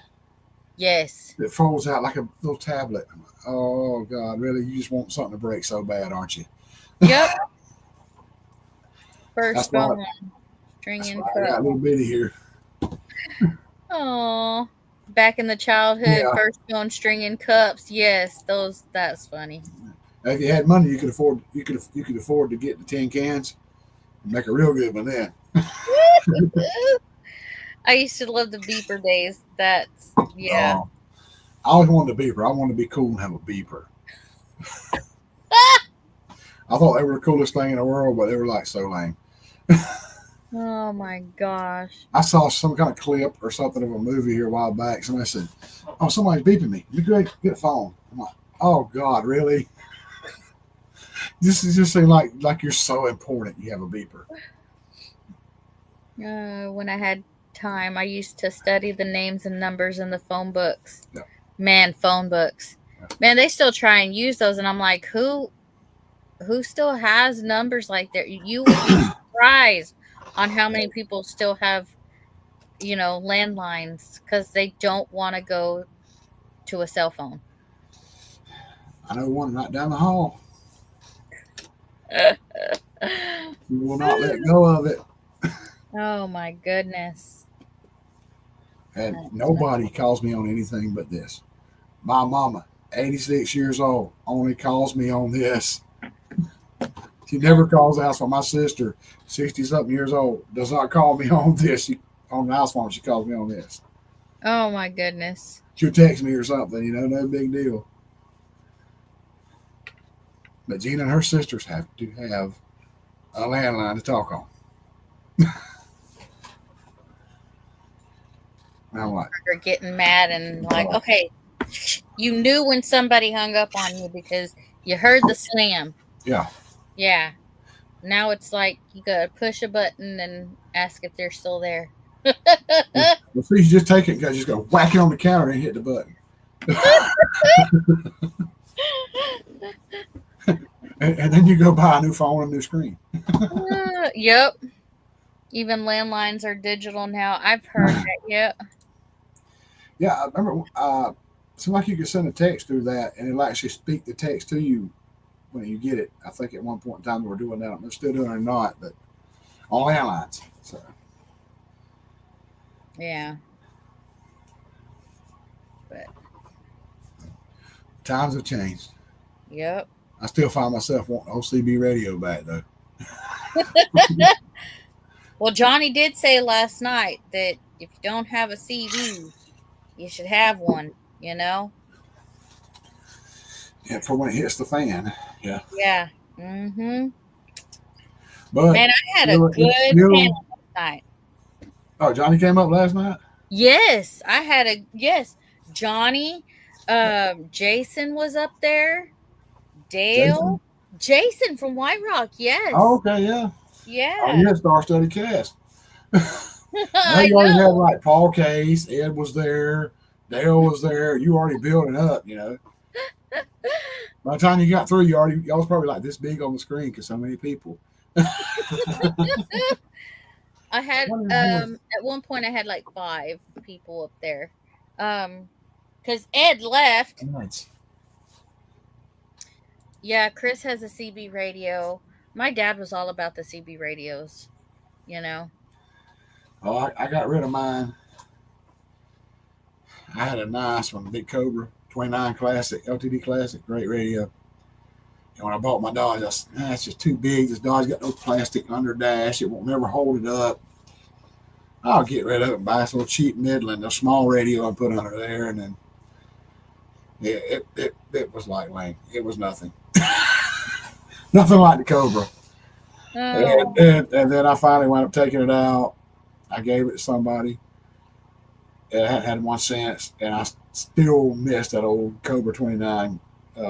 Yes. that folds out like a little tablet. Oh, God, really? You just want something to break so bad, aren't you? Yep. That's First why, phone. String that's and why I got cup. a little bitty here. Oh. Back in the childhood, Yeah. first phone string and cups. Yes, those. That's funny. If you had money, you could afford to get the tin cans and make a real good one then. I used to love the beeper days. That's yeah. Oh, I always wanted a beeper. I wanted to be cool and have a beeper. I thought they were the coolest thing in the world, but they were like so lame. Oh my gosh. I saw some kind of clip or something of a movie here a while back. Somebody said, "Oh, somebody's beeping me. You great, get a phone." I'm like, "Oh God, really?" This is just seem like you're so important. You have a beeper. When I had time, I used to study the names and numbers in the phone books. Yeah, Man, phone books. yeah. Man, they still try and use those, and I'm like, who still has numbers like that? You would be surprised on how many people still have, landlines because they don't want to go to a cell phone. I know one right down the hall. You will not let go of it. Oh my goodness. And That's nobody calls me on anything but this. My mama, 86 years old, only calls me on this. She never calls the house phone. My sister, 60 something years old, does not call me on this. On the house phone, she calls me on this. Oh my goodness. She'll text me or something, no big deal. But Gina and her sisters have to have a landline to talk on. I'm like, You're getting mad and like, oh, okay, you knew when somebody hung up on you because you heard the slam. yeah. Yeah. Now it's like you gotta push a button and ask if they're still there. Well, see, you just take it and just go whack it on the counter and hit the button. And then you go buy a new phone and a new screen. Yep. Even landlines are digital now. I've heard that. Yep. Yeah, I remember. It seemed like you could send a text through that, and it'll actually speak the text to you when you get it. I think at one point in time we were doing that. They're still doing it or not, but on landlines. So Yeah. But times have changed. yep. I still find myself wanting OCB radio back though. Well, Johnny did say last night that if you don't have a CB, you should have one. You know. Yeah, for when it hits the fan. Yeah, Yeah. Mm-hmm. but Man, I had a it's good still. panel last night. Oh, Johnny came up last night. Yes, I had a yes. Johnny, Jason was up there. Jason. Dale, Jason from White Rock. Oh, Yes, okay, yeah. Oh, yeah. yeah, star-studded cast. Now I you already had know. like Paul Case, Ed was there, Dale was there. You already building up. By the time you got through, y'all was probably like this big on the screen because so many people. I had Wonder who at one point I had like 5 people up there. Because Ed left. was. Yeah, Chris has a CB radio. My dad was all about the CB radios. You know. Oh, I got rid of mine. I had a nice one, Big Cobra 29 Classic, LTD Classic, great radio. And when I bought my Dodge, I said, it's just too big. This Dodge got no plastic under dash. It won't never hold it up. I'll get rid of it and buy some cheap Midland, a small radio I put under there. And then, yeah, it was like lame. It was nothing. Nothing like the Cobra. Oh. And then I finally wound up taking it out. I gave it to somebody. I hadn't had one since, and I still miss that old Cobra 29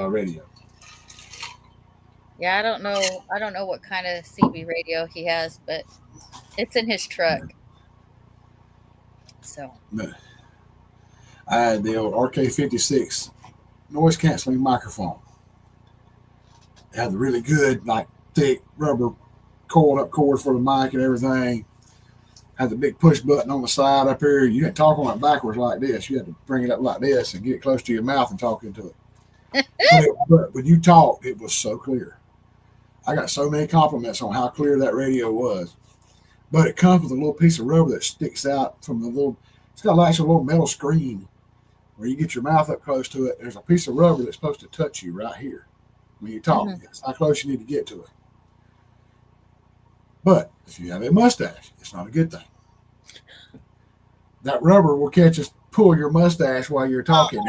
radio. Yeah, I don't know what kind of CB radio he has, but it's in his truck. So But I had the old RK56 noise canceling microphone. It had the really good, like thick rubber coiled up cord for the mic and everything. Had the big push button on the side up here. You didn't talk on it backwards like this. You had to bring it up like this and get it close to your mouth and talk into it. But when you talked, it was so clear. I got so many compliments on how clear that radio was. But it comes with a little piece of rubber that sticks out from the little. It's got like a little metal screen where you get your mouth up close to it. There's a piece of rubber that's supposed to touch you right here when you talk. mhm. That's how close you need to get to it. But if you have a mustache, it's not a good thing. That rubber will catch us, pull your mustache while you're talking.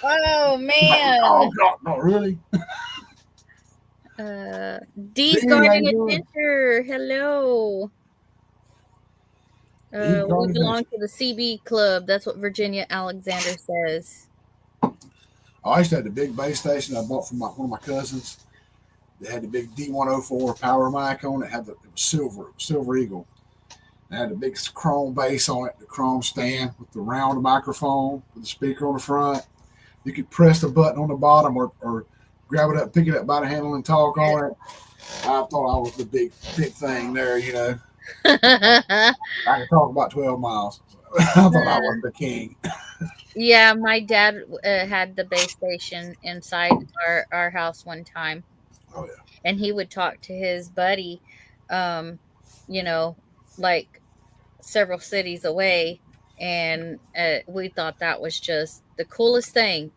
Oh Oh man. God, not really. Dee's Hey, how Garden you doing? Adventure. Hello. He's We gone belong adventure. to the CB Club. That's what Virginia Alexander says. I used to have the big base station I bought from one of my cousins. They had the big D104 power mic on it. It was silver eagle. It had the big chrome base on it, the chrome stand with the round microphone with the speaker on the front. You could press the button on the bottom or grab it up, pick it up by the handle and talk on it. I thought I was the big thing there, you know. I could talk about 12 miles. I thought I was the king. Yeah, my dad had the base station inside our house one time, Oh, yeah. and he would talk to his buddy, um, you know, like several cities away, and we thought that was just the coolest thing.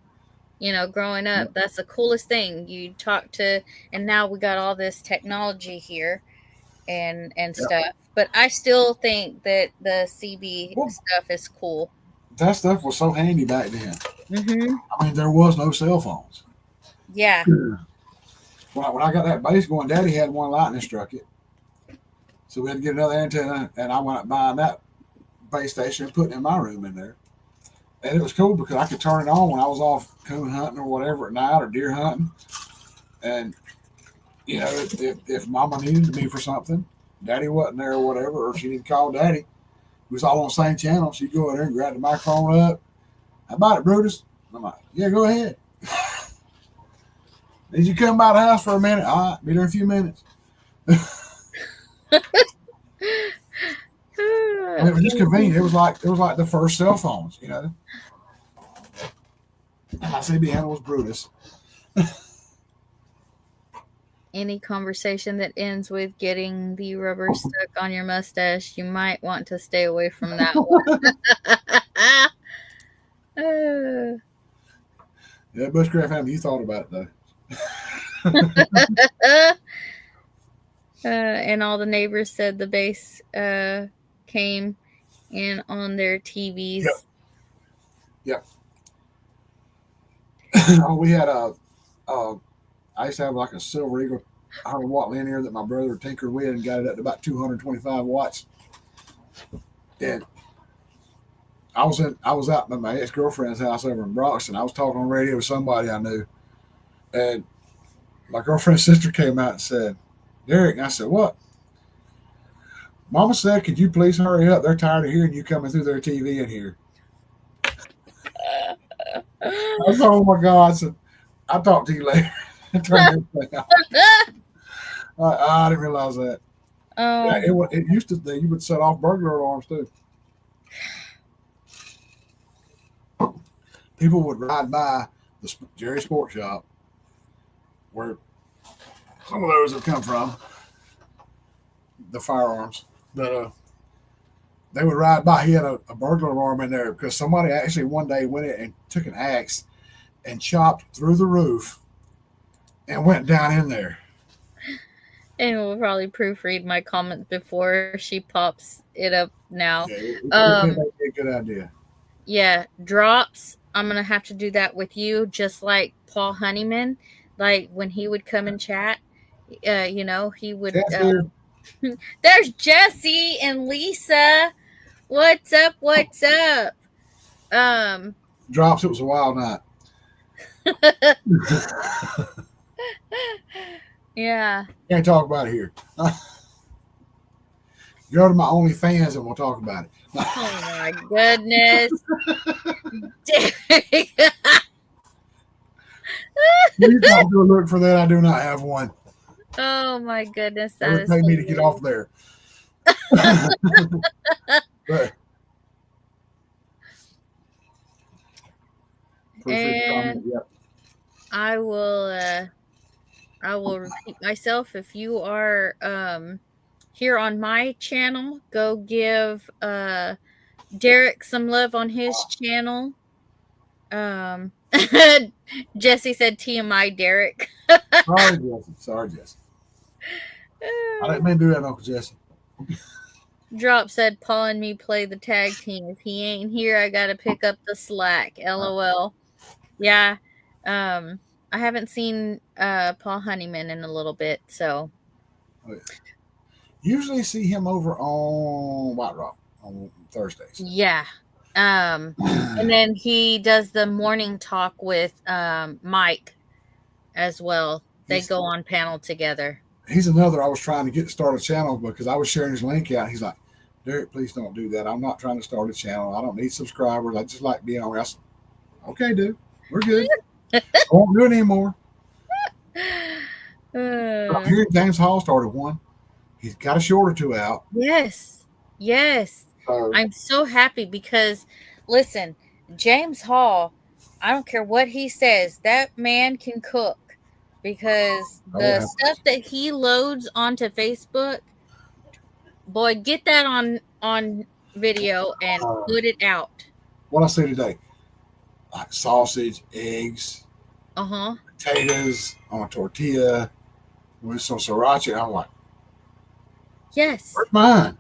Growing up, Yep. that's the coolest thing. You talk to, and now we got all this technology here and Yep. stuff. But I still think that the CB Well, stuff is cool. that stuff was so handy back then. Hmm. I mean, there was no cell phones. Yeah. When I got that base going, Daddy had one lightning struck it. So we had to get another antenna, and I went up buying that base station and putting it in my room in there. And it was cool because I could turn it on when I was off coon hunting or whatever at night or deer hunting. And, if Mama needed me for something, Daddy wasn't there or whatever, or she needed to call Daddy, we was all on the same channel. She'd go in there and grab the microphone up. How about it, Brutus? I'm like, yeah, go ahead. Did you come by the house for a minute? All right, be there in a few minutes. I mean, it was just convenient. It was like the first cell phones, you know. And my CB handle was Brutus. Any conversation that ends with getting the rubber stuck on your mustache, you might want to stay away from that one. Uh, Yeah, Bushcraft family, you thought about it though. and all the neighbors said the bass came in on their Yep, TVs. yep. Oh, we had a. I used to have like a Silver Eagle 100-watt linear that my brother tinkered with and got it up to about 225 watts. And I was out at my ex girlfriend's house over in Broxton. I was talking on the radio with somebody I knew, and my girlfriend's sister came out and said, "Derek," and I said, "What?" Mama said, "Could you please hurry up? They're tired of hearing you coming through their TV in here." I said, "Oh my God!" I said, "I'll talk to you later." Turn everything off. I didn't realize that. Yeah, um, it used to. You would set off burglar alarms too. People would ride by the Jerry Sports Shop where some of those have come from, the firearms. But they would ride by. He had a burglar alarm in there because somebody actually one day went in and took an axe and chopped through the roof and went down in there. and we'll probably proofread my comments before she pops it up now. Yeah, it may Um, be a good idea. yeah, drops. I'm gonna have to do that with you, just like Paul Honeyman. Like when he would come and chat, he would. Chad's here. There's Jesse and Lisa. What's up? What's up? Um, Drops, it was a wild night. yeah. Can't talk about it here. Go to my OnlyFans and we'll talk about it. Oh my goodness. You got to go look for that. I do not have one. Oh my goodness, It that would is pay me to get off hilarious. there. But appreciate the comment. And Yep. I will repeat myself. If you are here on my channel, go give Derek some love on his channel. Um Jesse said TMI Derek. Sorry, Jesse. Sorry, Jesse. I didn't mean to do that, Uncle Jesse. Drop said Paul and me play the tag team. If he ain't here, I gotta pick up the slack. LOL. Yeah. I haven't seen Paul Honeyman in a little bit, so Oh, yeah. Usually see him over on White Rock on Thursdays. yeah. And then he does the morning talk with Mike as well. They he's, go on panel together. he's another I was trying to get to start a channel because I was sharing his link out. He's like, Derek, please don't do that. I'm not trying to start a channel. I don't need subscribers. I just like being on there. I said, okay, dude, we're good. I won't do it anymore. I'm Uh, hearing James Hall started one. He's got a short or two out. yes. Yes. So I'm so happy because listen, James Hall, I don't care what he says, that man can cook because oh, the stuff that he loads onto Facebook, boy, get that on video and put it out. what I say today, like sausage, eggs, Uh-huh. potatoes on a tortilla with some sriracha. I'm like, Yes. where's mine?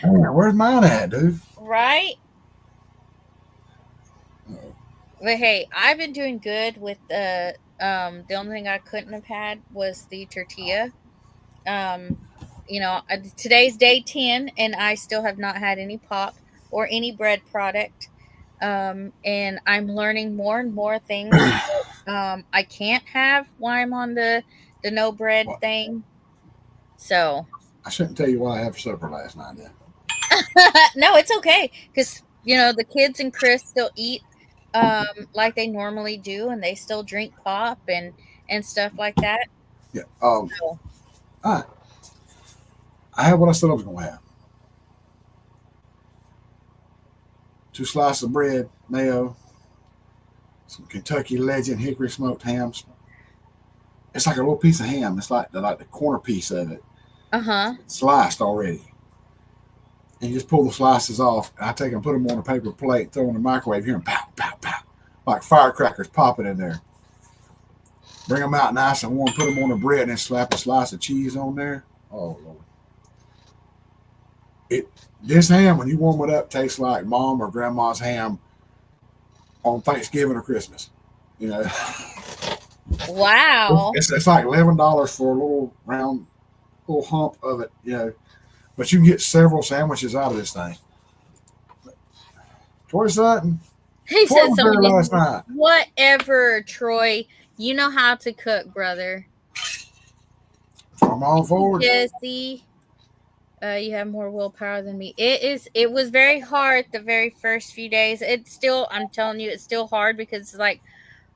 Man, where's mine at, dude? Right? Uh-oh. But hey, I've been doing good with the only thing I couldn't have had was the tortilla. Um, today's day 10 and I still have not had any pop or any bread product. And I'm learning more and more things that I can't have while I'm on the no bread Well, thing. So, I shouldn't tell you what I had for supper last night. Then no, it's okay cuz the kids and Chris still eat like they normally do and they still drink pop and stuff like that. yeah. So, All right. I had what I said I was gonna have: 2 slices of bread, mayo, some Kentucky Legend hickory smoked hams. It's like a little piece of ham. It's like the corner piece of it, uh-huh. sliced already. And you just pull the slices off. And I take them, put them on a paper plate, throw them in the microwave here, and pow, pow, pow, like firecrackers popping in there. Bring them out nice and warm. Put them on the bread, and then slap a slice of cheese on there. Oh Lord! It This ham, when you warm it up, tastes like mom or grandma's ham on Thanksgiving or Christmas. You know, Wow. it's like $11 for a little round little hump of it. You know, but you can get several sandwiches out of this thing. Troy Sutton, He Troy said was there somebody last night. whatever, Troy. You know how to cook, brother. I'm all forward. Jesse, you have more willpower than me. It was very hard the very first few days. It's still, I'm telling you, it's still hard because it's like,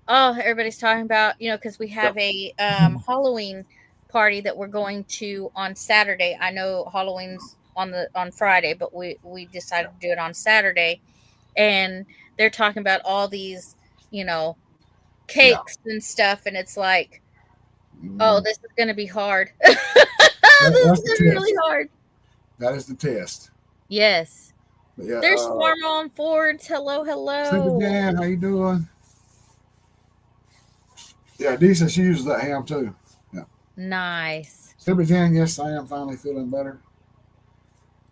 oh, everybody's talking about, because we have Yep. a Halloween party that we're going to on Saturday. I know Halloween's on Friday, but we decided to do it on Saturday, and they're talking about all these, you know, Yeah. cakes and stuff, and it's like, oh, Mm, this is going to be hard. This is that's going the to be really test. hard. That is the test. Yes. But yeah, There's Shawarma on Fords. Hello, Super hello. Jan, how you doing? Yeah, decent. She uses that ham too. Yeah. Nice. Super Jan, yes, I am finally feeling better.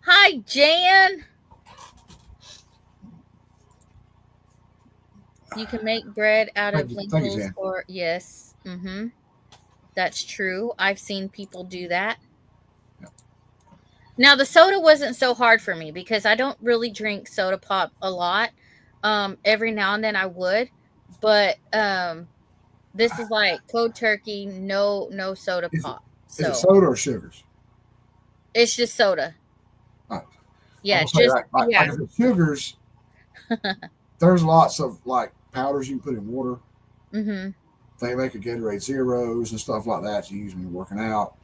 Hi, Jan. You can make bread out of Thank you, lentils Jan. or yes. Mm-hmm. That's true. I've seen people do that. Yeah. Now the soda wasn't so hard for me because I don't really drink soda pop a lot. Every now and then I would, but this is like cold turkey, no soda Is it pop. is it So soda or sugars? it's just soda. Right. I'm Yeah, gonna say just like yeah. if it's sugars, there's lots of like powders you can put in water. Mhm. They make a Gatorade Zeros and stuff like that you use when you're working out.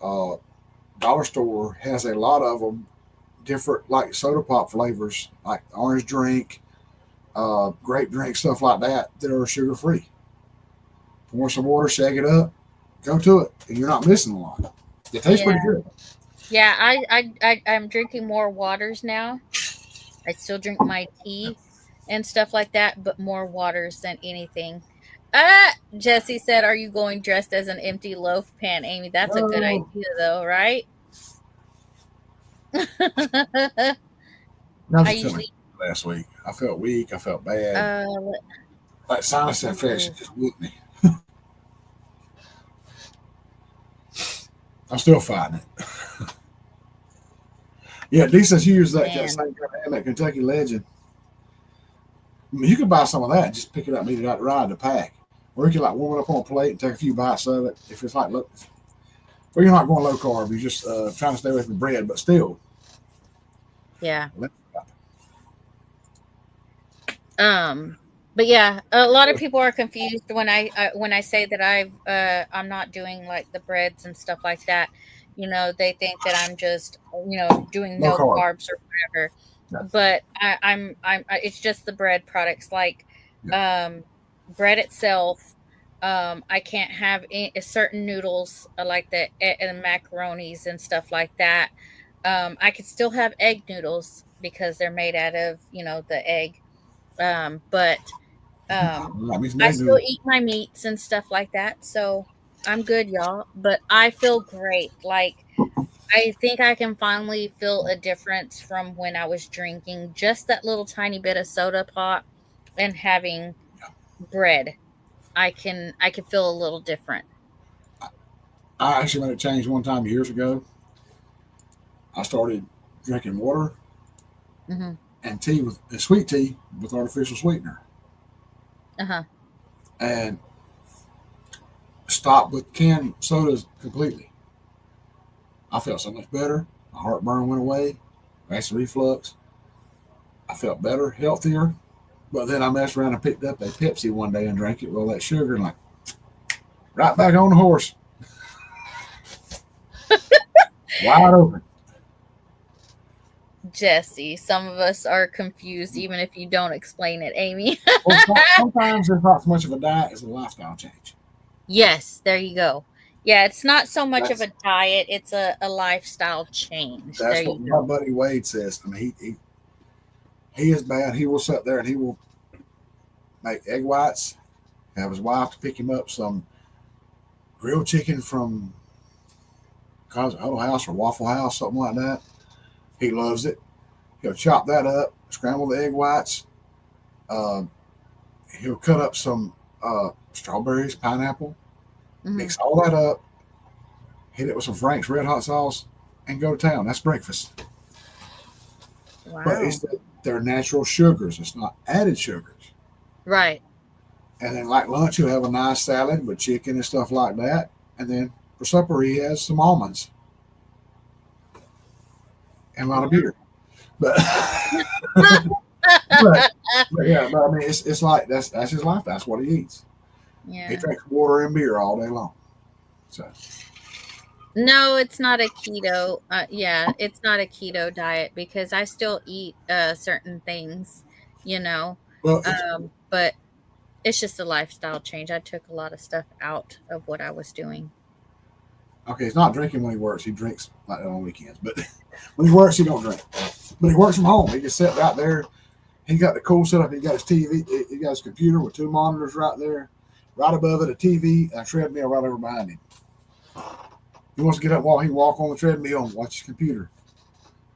Uh, Dollar store has a lot of them, different like soda pop flavors, like orange drink, grape drink, stuff like that, that are sugar free. Pour some water, shake it up, go to it, and you're not missing a lot. It tastes pretty Yeah. good. Yeah, I'm drinking more waters now. I still drink my tea and stuff like that, but more waters than anything. Jesse said, "Are you going dressed as an empty loaf pan, Amy?" That's a good No, idea, though, right? that's I what took me usually, last week. I felt weak. I felt bad. uh, Like sinus infection ooh, just whooped me. I'm still fighting it. Yeah, D says you use that man, same kind of ham at Kentucky Legend. I mean, you could buy some of that and just pick it up and eat it out the ride to pack. Or you could like warm it up on a plate and take a few bites of it. If it's like, look, well, you're not going low carb. You're just trying to stay away from bread, but still. yeah. Um, but yeah, a lot of people are confused when I say that I'm not doing like the breads and stuff like that. They think that I'm just doing Low no carb. carbs or whatever. Yeah. But it's just the bread products like Yeah. um, bread itself. I can't have certain noodles like the macaronis and stuff like that. I could still have egg noodles because they're made out of the egg, but That means I egg still noodle. eat my meats and stuff like that, so I'm good, y'all. But I feel great. Like I think I can finally feel a difference from when I was drinking just that little tiny bit of soda pop and having bread. I can feel a little different. I actually made a change one time years ago. I started drinking water Hmm. and tea with sweet tea with artificial sweetener, Uh huh. and stopped with canned sodas completely. I felt so much better. My heartburn went away. Acid reflux. I felt better, healthier. But then I messed around and picked up a Pepsi one day and drank it with all that sugar and like right back on the horse, wide open. Jesse, some of us are confused even if you don't explain it, Amy. Well, sometimes it's not so much of a diet as a lifestyle change. Yes, there you go. Yeah, it's not so much of That's a diet, it's a lifestyle change. There that's what you my go. buddy Wade says. I mean, he is bad. He will sit there and he will make egg whites, have his wife to pick him up some grilled chicken from Cosmo House or Waffle House, something like that. He loves it. He'll chop that up, scramble the egg whites. Uh, he'll cut up some strawberries, pineapple, Mhm. mix all that up, hit it with some Frank's Red Hot sauce, and go to town. That's breakfast. But Wow. they're natural sugars. It's not added sugars. Right. And then like lunch, he'll have a nice salad with chicken and stuff like that. And then for supper, he has some almonds and a lot of Wow. beer. But but, but yeah, but I mean, it's like that's his life. That's what he eats. He Yeah. drinks water and beer all day long. So No, it's not a keto. Yeah, it's not a keto diet because I still eat certain things, you know. well, But it's just a lifestyle change. I took a lot of stuff out of what I was doing. okay, he's not drinking when he works. He drinks like on weekends, but when he works, he don't drink. But he works from home. He can sit right there. He got the cool setup. He got his TV. He got his computer with two monitors right there. Right above it, a TV and a treadmill right over behind him. He wants to get up while he walk on the treadmill and watch his computer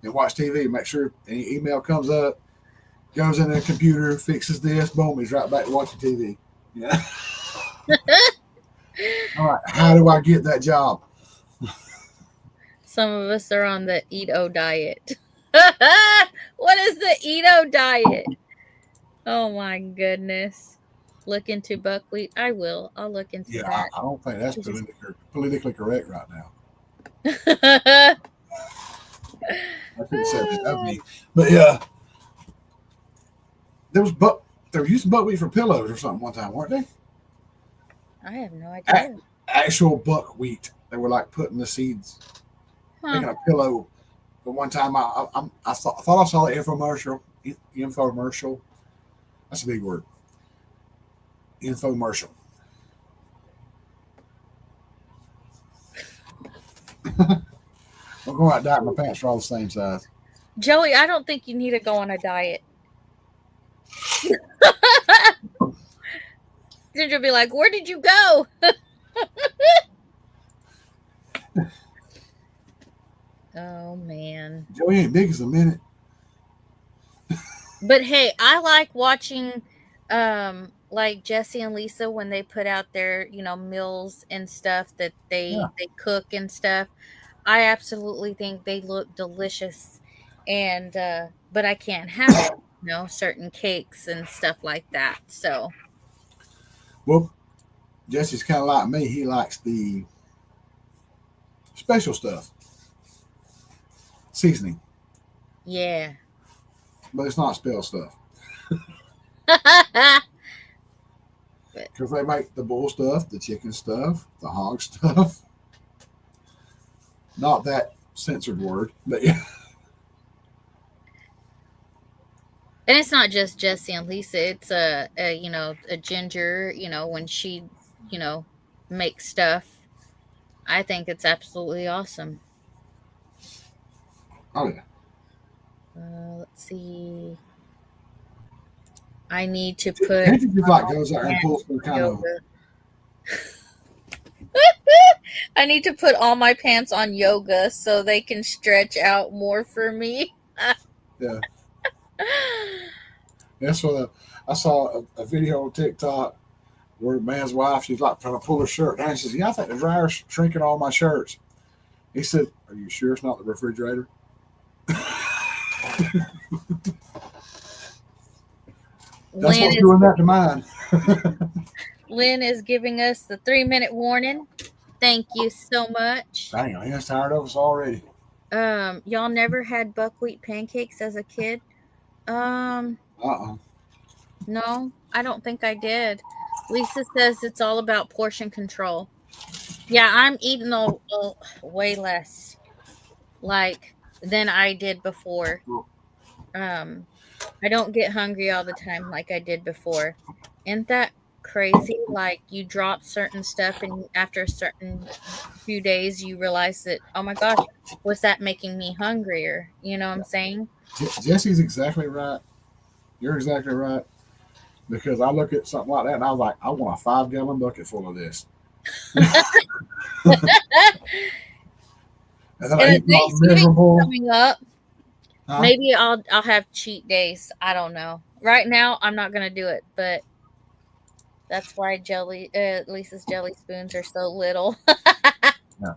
and watch TV. Make sure any email comes up, goes in the computer, fixes this, boom, he's right back to watching TV. Yeah. All right. How do I get that job? Some of us are on the Edo diet. What is the Edo diet? Oh my goodness. Look into buckwheat. I will. I'll look into Yeah, that. I don't think that's It's just politically correct right now. I could have said that of me, but yeah, there was buck. They were using buckwheat for pillows or something one time, weren't they? I have no A- idea. Actual buckwheat. They were like putting the seeds, Huh. making a pillow. But one time I thought I saw the infomercial. Infomercial. That's a big word. Infomercial. I'm going out diet. My pants are all the same size. Joey, I don't think you need to go on a diet. Ginger will be like, "Where did you go?" Oh man. Joey ain't big as a minute. But hey, I like watching like Jesse and Lisa when they put out their, meals and stuff that Yeah. they cook and stuff. I absolutely think they look delicious, and but I can't have it, certain cakes and stuff like that. So, Well, Jesse's kind of like me. He likes the special stuff, seasoning, yeah. but it's not spell stuff But because they make the bull stuff, the chicken stuff, the hog stuff. Not that censored word, but yeah. and it's not just Jesse and Lisa. It's a Ginger. When she you know makes stuff. I think it's absolutely awesome. Oh yeah. Let's see. I need to put Ginger just like goes there and pants pulls some on kind of yoga. I need to put all my pants on yoga so they can stretch out more for me. yeah. That's what I saw a video on TikTok where the man's wife, she's like trying to pull her shirt down. She says, "Yeah, I think the dryer's shrinking all my shirts." He said, "Are you sure it's not the refrigerator?" That's Lynn what's is doing that to mine. Lynn is giving us the 3-minute warning. Thank you so much. Dang, I ain't tired of us already. Y'all never had buckwheat pancakes as a kid? Um, Uh-uh. no, I don't think I did. Lisa says it's all about portion control. Yeah, I'm eating way less like than I did before. Um, I don't get hungry all the time like I did before. Isn't that crazy? Like you drop certain stuff and after a certain few days you realize that, oh my gosh, was that making me hungrier? You know what I'm saying? Jesse's exactly right. You're exactly right. Because I look at something like that and I was like, I want a 5-gallon bucket full of this. And then I And eat all Thanksgiving miserable. coming up. Huh? Maybe I'll have cheat days. I don't know. Right now I'm not gonna do it, but that's why Lisa's jelly spoons are so little. No.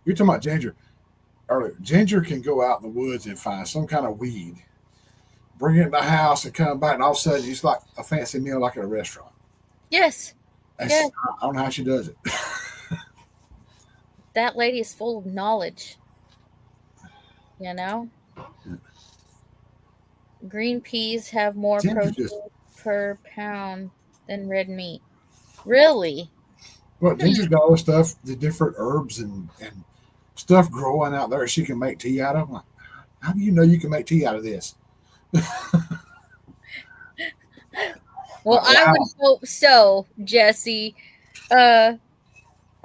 You're talking about ginger earlier. Ginger can go out in the woods and find some kind of weed, bring it in the house, and come back, and all of a sudden it's like a fancy meal, like at a restaurant. Yes, That's, yes. I don't know how she does it. That lady is full of knowledge. You know, green peas have more Ginger just protein per pound than red meat. Really? well, Hmm. Ginger's got all this stuff, the different herbs and stuff growing out there she can make tea out of. Like, how do you know you can make tea out of this? Well, Like, I would wow. hope so, Jesse. Uh,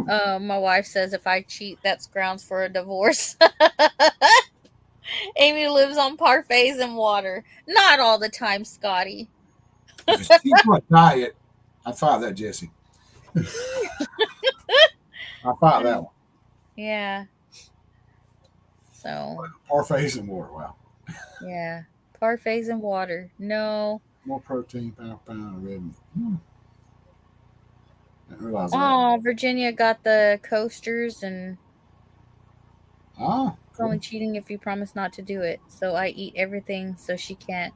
my wife says if I cheat, that's grounds for a divorce. Amy lives on parfaits and water. Not all the time, Scotty. If it's cheap on a diet, I'd fight that, Jesse. I'd fight that one. Yeah. So, Parfaits and water. Wow. yeah. Parfaits and water. No. More protein, pound of red meat. I didn't realize that. Oh, Virginia got the coasters and Ah, It's only cool. cheating if you promise not to do it. So I eat everything so she can't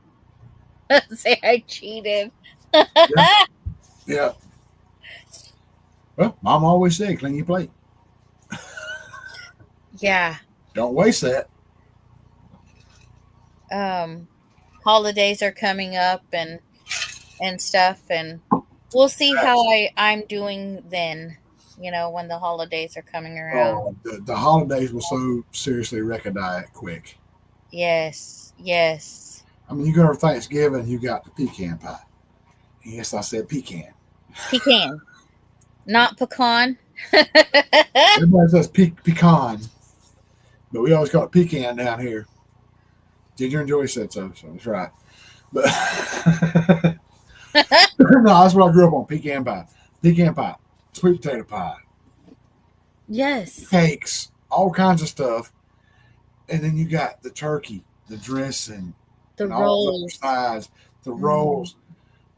say I cheated. Yeah. Yeah. Well, Mom always said, clean your plate. Yeah. Don't waste that. Um holidays are coming up and stuff, and we'll see how I'm doing then, when the holidays are coming around. Oh, the holidays will so seriously wreck a diet quick. Yes. Yes. I mean, you go to Thanksgiving, you got the pecan pie. Yes, I said pecan. Pecan, not pecan. Everybody says pecan, but we always call it pecan down here. Ginger and Joy said so that's right. But no, that's what I grew up on: pecan pie, sweet potato pie, Yes. cakes, all kinds of stuff. And then you got the turkey, the dressing, The and all the other rolls. sides, the Mm, rolls,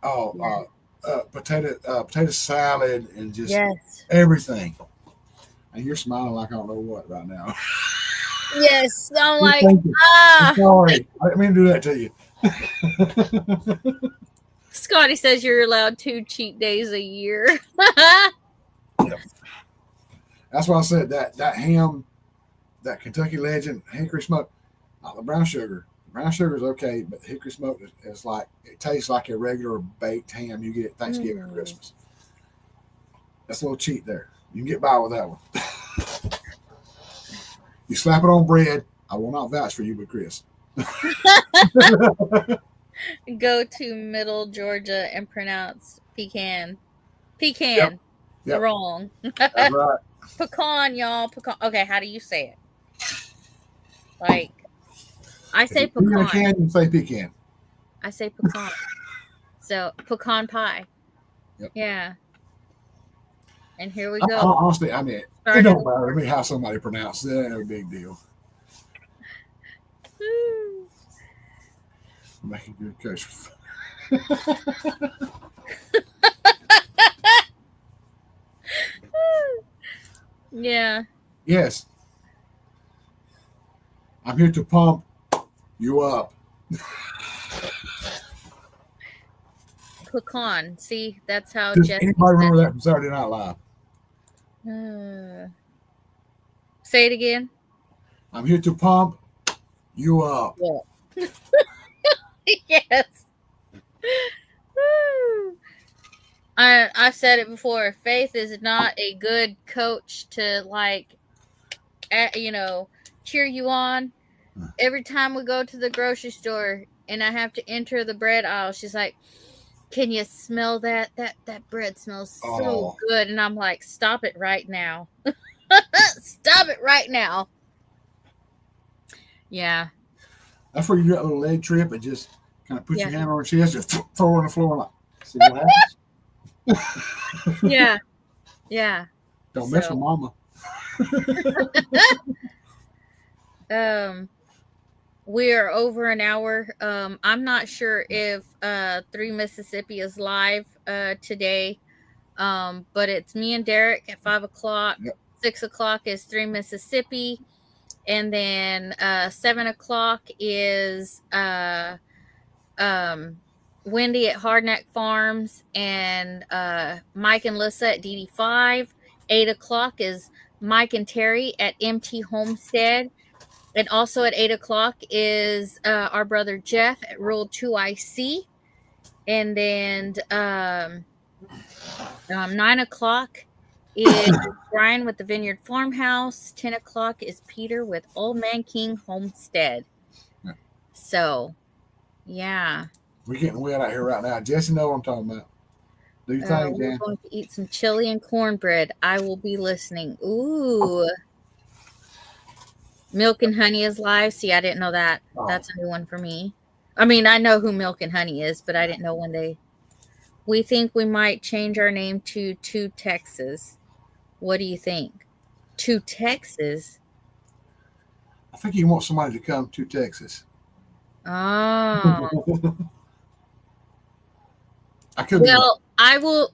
oh, yeah. potato salad, and just Yes. everything. And you're smiling like I don't know what right now. Yes. I'm You're like, thinking, I'm ah. sorry, I didn't mean to do that to you. Scotty says you're allowed 2 cheat days a year. Yep. That's why I said that ham, that Kentucky Legend hickory smoke, not the brown sugar. Brown sugar is okay, but hickory smoke is like it tastes like a regular baked ham you get at Thanksgiving or Mm. Christmas. That's a little cheat there. You can get by with that one. You slap it on bread. I will not vouch for you, but Chris. Go to Middle Georgia and pronounce pecan. Yep, Pecan. yep, Wrong. that's right. Pecan, y'all. Pecan. Okay, how do you say it? Like, I If say you pee in a pecan. can, you say pecan. I say pecan. So, pecan pie. Yep. Yeah. And here we I go. honestly, I mean, it Started. don't matter to me how somebody pronounces it. It ain't a big deal. I'm making good coach. Yeah. Yes, I'm here to pump you up. Pecan. See, that's how Does Jesse anybody says remember that it. from Saturday Night Live? Say it again. I'm here to pump you up. Yeah. Yes. Woo. I said it before. Faith is not a good coach to like, cheer you on. Every time we go to the grocery store and I have to enter the bread aisle, she's like, "Can you smell that? That bread smells so Oh, good." And I'm like, "Stop it right now. Stop it right now." Yeah. that's where you do that little leg trip and just kind of put Yeah. your hand on her chest, just throw her on the floor, and like, see what happens. Yeah. Yeah. Don't mess with So, mama. um we are over an hour. I'm not sure if Three Mississippi is live today. But it's me and Derek at 5 o'clock. Yep. 6 o'clock is Three Mississippi, and then 7 o'clock is Wendy at Hardneck Farms, and Mike and Lissa at DD5. 8 o'clock is Mike and Terry at MT Homestead. And also at 8 o'clock is our brother Jeff at Rural 2IC. And then 9 o'clock is Brian with the Vineyard Farmhouse. 10 o'clock is Peter with Old Man King Homestead. So, yeah. We're getting wet out here right now. Jesse, know what I'm talking about. Do your thing, We're Jan. going to eat some chili and cornbread. I will be listening. Ooh. Milk and Honey is live. See, I didn't know that. Oh, That's a new one for me. I mean, I know who Milk and Honey is, but I didn't know when they. We think we might change our name to Two Texas. What do you think? Two Texas? I think you want somebody to come to Texas. Oh. I could be wrong. Well, I will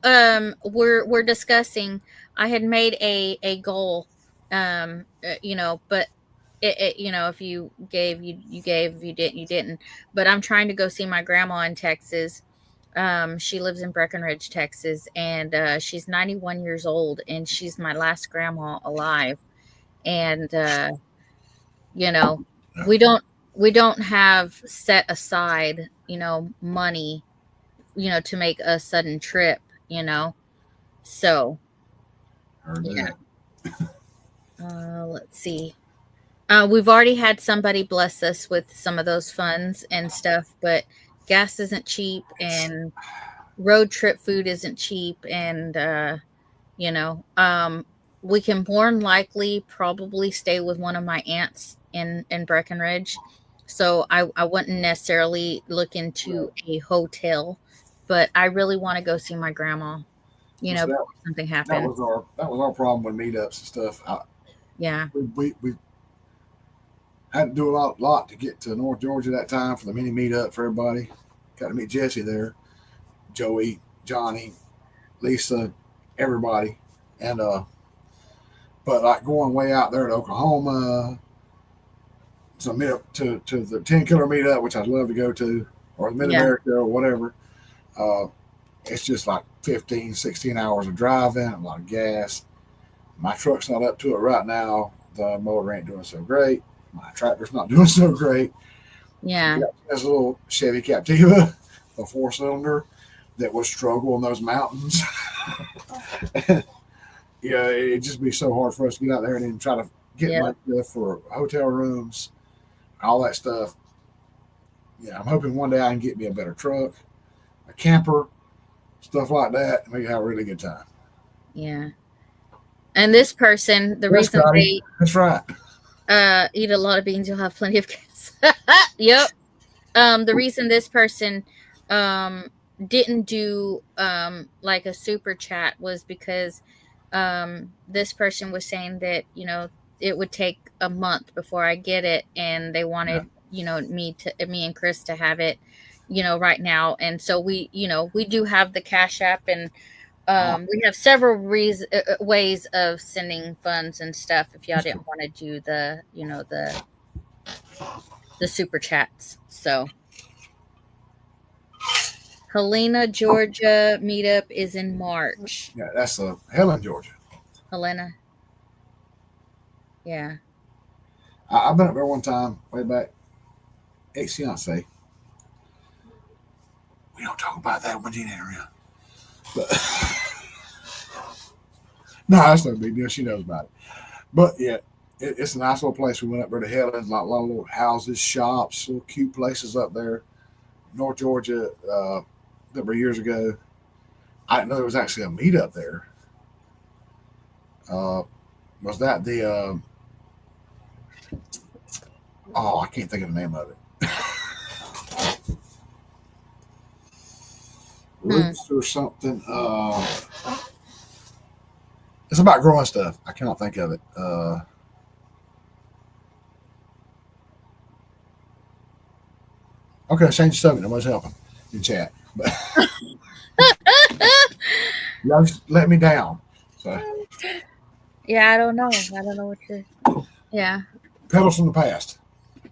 we're discussing. I had made a goal, but if you gave, you gave, if you didn't, you didn't. But I'm trying to go see my grandma in Texas. She lives in Breckenridge, Texas, and she's 91 years old, and she's my last grandma alive. And you know, Yeah. we don't we don't have set aside, money, to make a sudden trip, So, Heard yeah. that. Let's see. We've already had somebody bless us with some of those funds and stuff, but gas isn't cheap, and road trip food isn't cheap, and you know, um, we can more than likely probably stay with one of my aunts in Breckenridge. So I wouldn't necessarily look into Right. a hotel, but I really want to go see my grandma, Well, so before something that happens. was our problem with meetups and stuff. Yeah. We had to do a lot to get to North Georgia that time for the mini meetup for everybody. Got to meet Jesse there, Joey, Johnny, Lisa, everybody, and but like going way out there to Oklahoma, to meet up to the 10 killer meetup, which I'd love to go to, or the Mid Yeah. America or whatever. Uh, it's just like 15, 16 hours of driving, a lot of gas. My truck's not up to it right now. The motor ain't doing so great. My tractor's not doing so great. We Yeah. got this little Chevy Captiva, a 4 cylinder that would struggle in those mountains. Yeah, it'd just be so hard for us to get out there and then try to get Yep. money for hotel rooms, all that stuff. Yeah, I'm hoping one day I can get me a better truck, a camper, stuff like that, and we can have a really good time. Yeah. And this person, the Yes, reason Scotty, they that's right. eat a lot of beans, you'll have plenty of gas. Yep. The reason this person um didn't do like a super chat was because this person was saying that, it would take a month before I get it, and they Yeah, wanted, me and Chris to have it, right now. And so we do have the Cash App, and oh, we have several ways of sending funds and stuff if y'all didn't want to do the super chats. So Helena, Georgia meetup is in March. yeah, that's Helen, Georgia. Helena, yeah. I've been up there one time way back. Ex fiance. We don't talk about that when Gina ain't around. But no, that's no big deal. She knows about it. But yeah, it's a nice little place. We went up there to Helen's, like a lot of little houses, shops, little cute places up there. North Georgia, a number of years ago. I didn't know there was actually a meetup there. Uh, was that the? Oh, I can't think of the name of it. Hmm. Roots or something. It's about growing stuff. I cannot think of it. Okay, change the subject. Nobody's helping in chat, but y'all just let me down. So Yeah, I don't know. I don't know what to. Yeah. pedals from the past.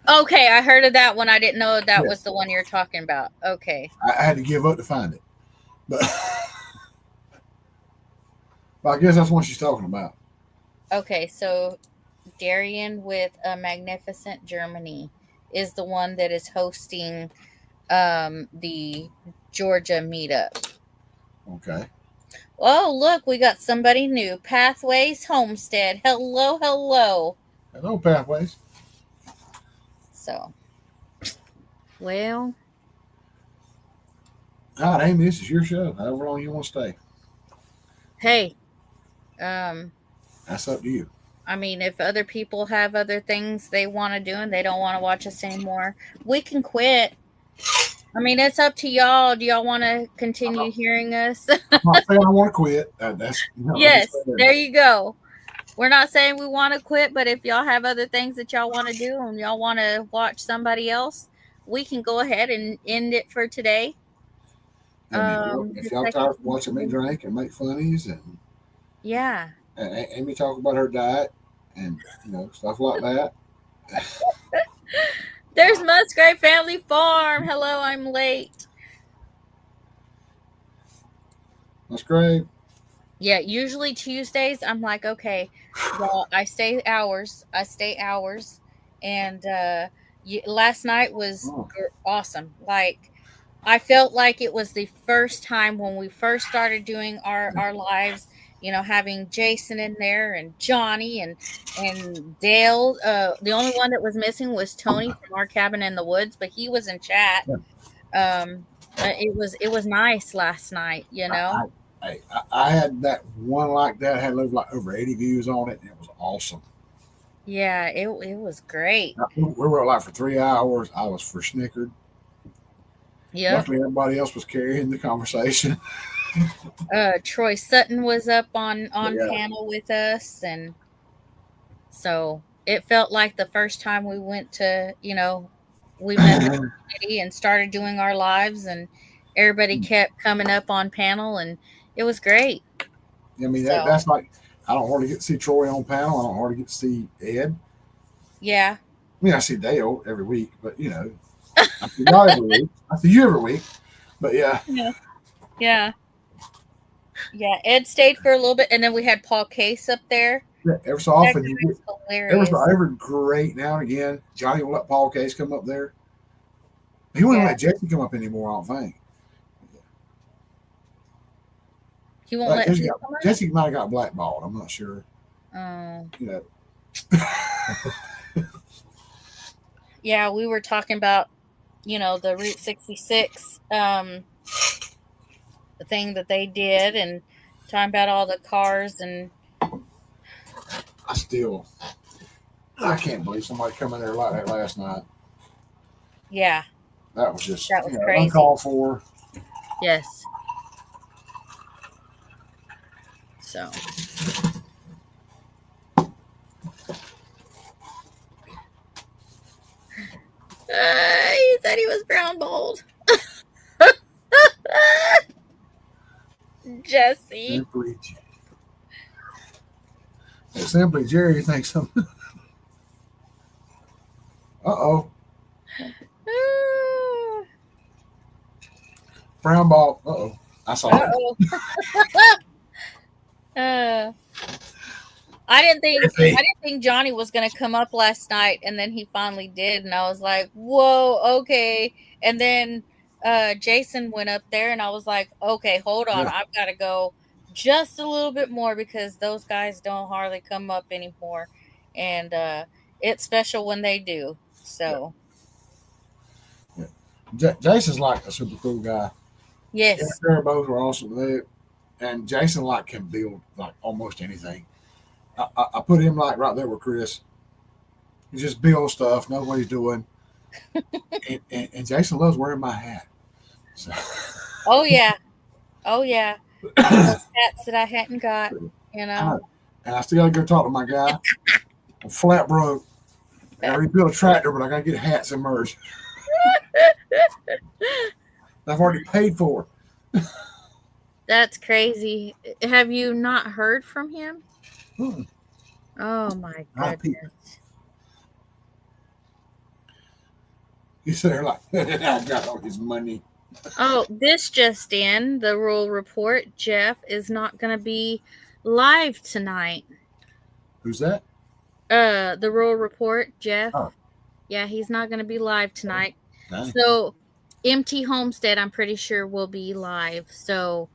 Okay, I heard of that one. I didn't know that Yeah, was the one you're talking about. Okay. I had to give up to find it, but, but I guess that's what she's talking about. Okay, so Darian with a Magnificent Germany is the one that is hosting the Georgia meetup. Okay, Oh, look, we got somebody new. Pathways Homestead. Hello, hello. hello pathways. So, well, All right, Amy, this is your show. However long you want to stay, hey, um, that's up to you. I mean, if other people have other things they want to do and they don't want to watch us anymore, we can quit. I mean, it's up to y'all. Do y'all want to I'm continue not, hearing us? I'm not saying I want to quit. That's let me say Yes, that. there you go. We're not saying we want to quit, but if y'all have other things that y'all want to do and y'all want to watch somebody else, we can go ahead and end it for today. And The if y'all second, tired of watching me drink and make funnies yeah, and Amy talk about her diet and stuff like that, There's Musgrave Family Farm. Hello, I'm late. That's great. Yeah, usually Tuesdays, I'm like, okay, well, I stay hours. I stay hours. And last night was Oh, awesome. Like, I felt like it was the first time when we first started doing our lives, having Jason in there and Johnny and Dale. The only one that was missing was Tony from our cabin in the woods, but he was in chat. yeah. It was nice last night, you know. I had that one like that had lived like over 80 views on it, and it was awesome. Yeah, it was great. We were like for 3 hours. I was for snickered. Yep. Luckily, everybody else was carrying the conversation. Troy Sutton was up But on yeah, panel with us, and so it felt like the first time we went to, we met the community and started doing our lives, and everybody kept coming up on panel, and it was great. I mean So that's like I don't hardly get to see Troy on panel. I don't hardly get to see Ed. yeah, I mean, I see Dale every week, but I see y'all every week. I see you every week. But yeah, yeah, yeah, yeah. Ed stayed for a little bit, and then we had Paul Case up there. yeah, every so That often you get guy's hilarious. every great now and again, Johnny will let Paul Case come up there. He won't Yeah, let Jesse come up anymore, I don't think. he won't Like let who come Jesse might have got blackballed. I'm not sure. up. You know, Yeah, we were talking about, the Route 66 thing that they did, and talking about all the cars, and I still I can't believe somebody come in there like that last night. yeah, That was just that was crazy. uncalled for. Yes. So, he said he was brown bald. Jesse. Simply Jerry thinks something. Uh-oh. Brown ball. Uh-oh. I saw it. Uh-oh. Uh, I didn't think Johnny was gonna come up last night, and then he finally did, and I was like, "Whoa, okay." And then Jason went up there, and I was like, "Okay, hold on, Yeah. I've got to go just a little bit more because those guys don't hardly come up anymore, and it's special when they do." Yeah. So Yeah. Jason's like a super cool guy. yes, They're both were awesome. And Jason like can build like almost anything. I put him like right there with Chris. He just builds stuff, knows what he's doing. And Jason loves wearing my hat. So, oh yeah, oh yeah, all those hats that I hadn't got, you I, know. and I still gotta go talk to my guy. I'm flat broke. I gotta rebuild a tractor, but I gotta get hats and merch. I've already paid for. That's crazy. Have you not heard from him? Hmm. Oh my I peep. goodness. He's there like I got all his money. Oh, this just in, the rural report. Jeff is not going to be live tonight. Who's that? The rural report, Jeff. Oh, Yeah, he's not going to be live tonight. dang. So, MT Homestead, I'm pretty sure will be live. So,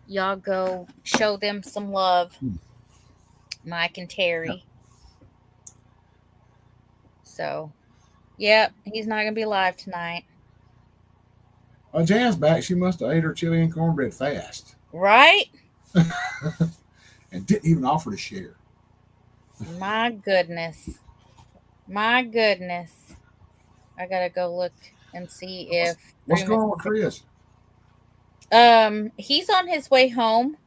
y'all go show them some love, Hmm. Mike and Yeah. Terry. So, yep, he's not going to be live tonight. Oh, Jan's back. She must have ate her chili and cornbread fast Right? and didn't even offer to share. My goodness. My goodness. I gotta go look and see What's, if what's going on with Chris? he's on his way home.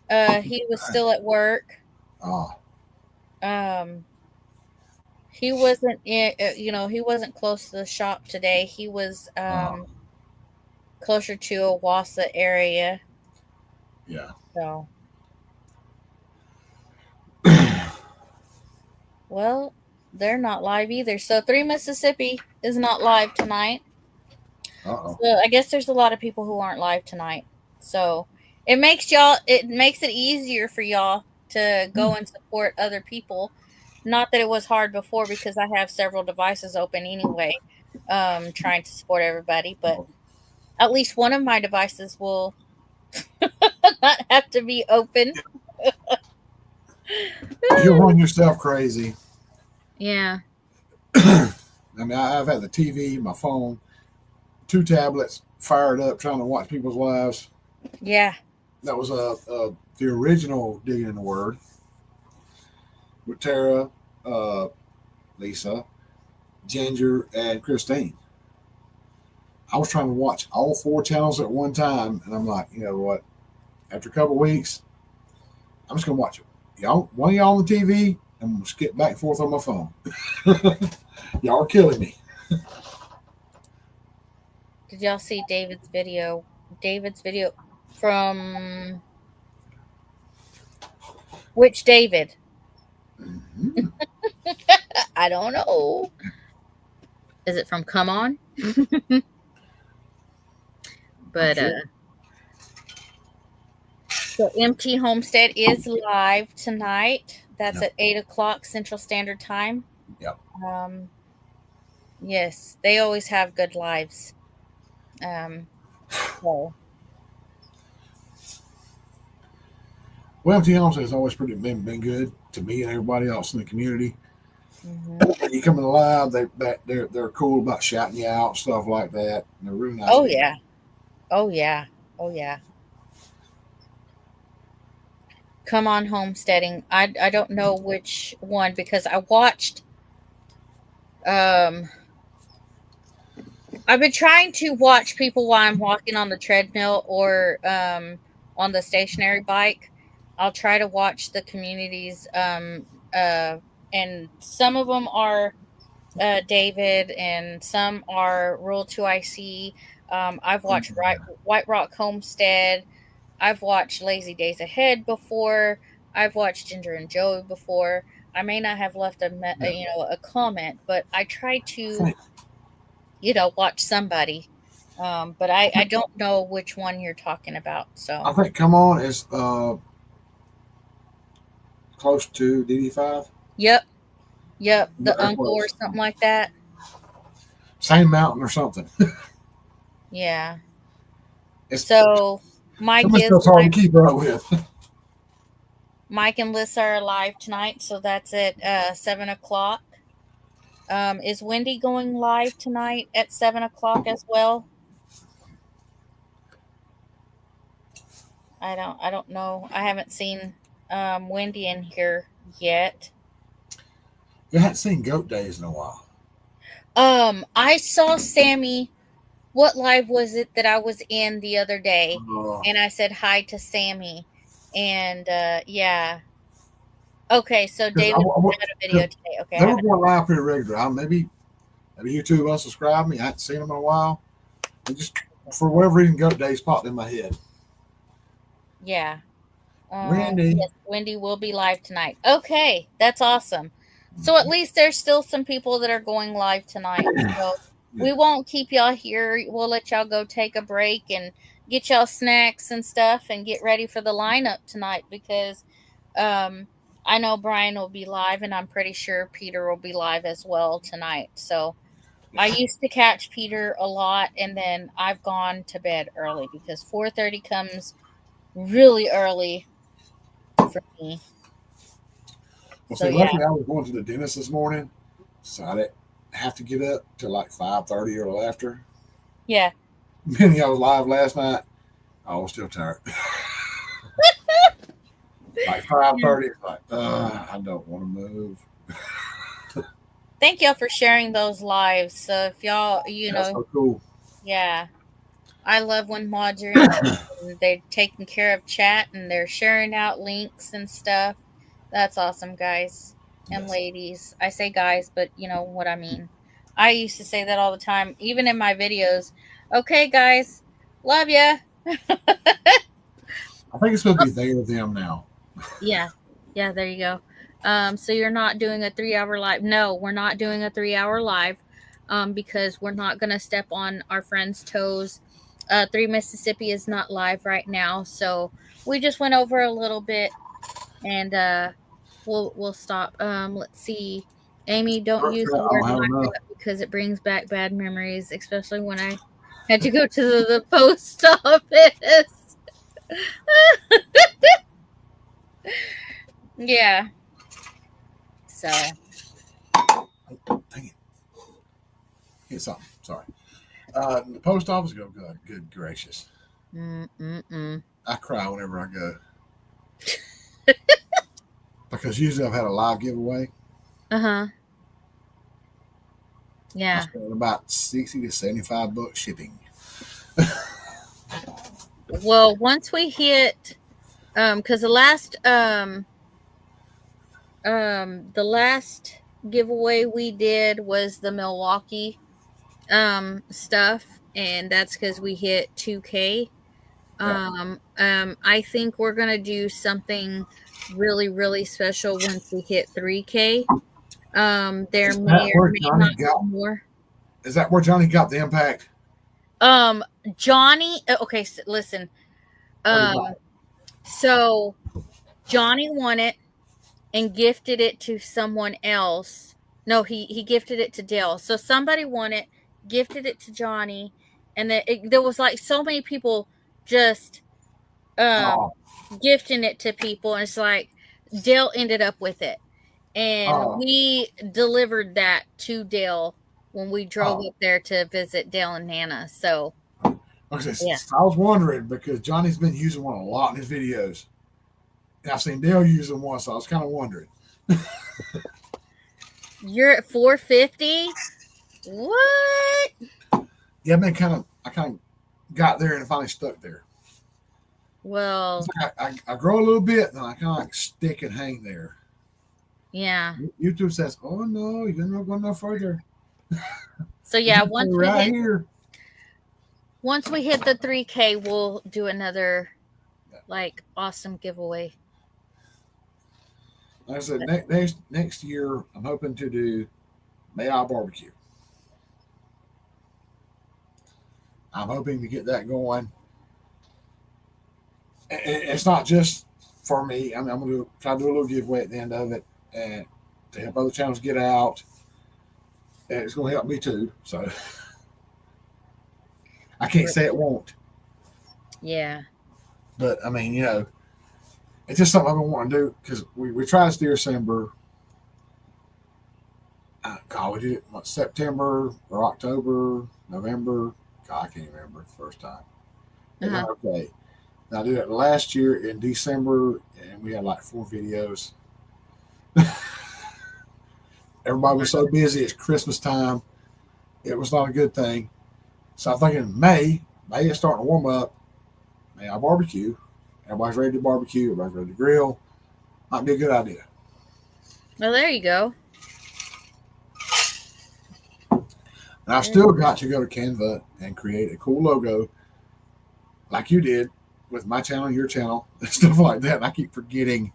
He was still at work. Ah, Um he wasn't in, he wasn't close to the shop today. He was ah, closer to a Wassa area. yeah. So, well, they're not live either. So 3 Mississippi is not live tonight. Uh-oh. So I guess there's a lot of people who aren't live tonight. So it makes it easier for y'all to go and support other people. Not that it was hard before because I have several devices open anyway, trying to support everybody, but at least one of my devices will not have to be open. You'll run yourself crazy. Yeah. I mean, I've had the TV, my phone, 2 tablets fired up trying to watch people's lives. Yeah. That was the original Digging in the Word with Tara, uh, Lisa, Ginger, and Christine. I was trying to watch all 4 channels at one time, and I'm like, you know what? After a couple of weeks, I'm just gonna watch it. Y'all, one of y'all on the TV, I'm gonna skip back and forth on my phone. Y'all are killing me. Did y'all see David's video? David's video from which David? Mm-hmm. I don't know. Is it from Come On? But Sure. So MT Homestead is live tonight. That's Yep. at 8 o'clock Central Standard Time. Yep. Yes, they always have good lives. So Well, MT Homestead has always been good to me and everybody else in the community. mhm. You come in live, they're cool about shouting you out, stuff like that. And they're really nice Oh people. yeah. Oh yeah. Oh yeah. Come On Homesteading. I don't know which one because I watched I've been trying to watch people while I'm walking on the treadmill or on the stationary bike. I'll try to watch the communities, and some of them are David, and some are Rural 2IC. I've watched White Rock Homestead. I've watched Lazy Days Ahead before. I've watched Ginger and Joey before. I may not have left a comment, but I try to watch somebody. But I don't know which one you're talking about. I So think Come On is close to DD5. yep, the Very uncle or close. something like that. Same mountain or something. Yeah. It's So Mike some of is stuff's hard live. to keep up with. Mike and Lissa are live tonight, so that's at 7 o'clock. Is Wendy going live tonight at 7 o'clock as well? I don't know. I haven't seen Wendy in here yet. I hadn't seen Goat Days in a while. I saw Sammy. What live was it that I was in the other day? And I said hi to Sammy. And yeah. Okay, so David had a video today. Okay, I they were haven't. going live pretty regular. Maybe YouTube unsubscribed me. I hadn't seen them in a while. And just for whatever reason, Goat Days popped in my head. Yeah. Wendy. Yes, Wendy will be live tonight. Okay, that's awesome. So at least there's still some people that are going live tonight. So we won't keep y'all here. We'll let y'all go take a break and get y'all snacks and stuff and get ready for the lineup tonight because I know Brian will be live and I'm pretty sure Peter will be live as well tonight. So I used to catch Peter a lot and then I've gone to bed early because 4:30 comes really early for me. Well, So see, yeah. luckily I was going to the dentist this morning, so I didn't have to get up till like 5:30 or after. Yeah. Many I was live last night. I was still tired. Like 5:30, it's like, I don't want to move. Thank y'all for sharing those lives. So if y'all, That's so cool. yeah, I love when mods are in and they're taking care of chat and they're sharing out links and stuff. That's awesome, guys and Yes. ladies. I say guys, but you know what I mean. I used to say that all the time, even in my videos. Okay, guys, love ya. I think it's going to be they or them now. Yeah, there you go. So you're not doing a 3 hour live. No, we're not doing a 3 hour live because we're not going to step on our friends' toes. Three Mississippi is not live right now. So we just went over a little bit and we'll stop. Let's see. Amy, don't use the I word don't have live enough. because it brings back bad memories, especially when I had to go to the post office. Yeah. So, Dang it. Get something. Sorry. The post office go good. Good gracious. mm-mm-mm. I cry whenever I go because usually I've had a live giveaway. Uh-huh. I Yeah. spent about 60 to 75 bucks shipping. Well, once we hit cuz the last giveaway we did was the Milwaukee stuff, and that's cuz we hit 2K. Yeah. I think we're going to do something really really special once we hit 3K. There Is may that or where may Johnny not be got? more. Is that where Johnny got the impact? Um Johnny, okay, so listen. What he Um got? so Johnny won it and gifted it to someone else. No, he gifted it to Dale. So somebody won it, gifted it to Johnny, and there was like so many people just um Oh, gifting it to people, and it's like Dale ended up with it, and oh, we delivered that to Dale when we drove oh. up there to visit Dale and Nana. So Okay, yeah, I was wondering because Johnny's been using one a lot in his videos. And I've seen Dale using one, so I was kind of wondering. you're at 450. What? Yeah, I've been I kind of got there and finally stuck there. It's Well, like I grow a little bit, and then I kind of like stick and hang there. yeah. YouTube says, "Oh no, you're not going no further. So You yeah, just stay right here." once we hit the 3K, we'll do another like awesome giveaway. Like I said, next year, I'm hoping to do May I barbecue. I'm hoping to get that going. It's not just for me. I mean, I'm going to try to do a little giveaway at the end of it, and to help other channels get out. And it's going to help me too. So I can't say it won't, Yeah. but I mean, it's just something I've been wanting to do because we tried steer December. God, we did it what, September or October, November. God, I can't remember the first time. It Uh-huh. went okay. Now I did it last year in December, and we had like 4 videos. Everybody was so busy. It's Christmas time. It was not a good thing. So I'm thinking May is starting to warm up. May I barbecue? Everybody's ready to barbecue. Everybody's ready to grill. Might be a good idea. Well, there you go. And I've still got to go to Canva and create a cool logo like you did with my channel, your channel, and stuff like that. And I keep forgetting.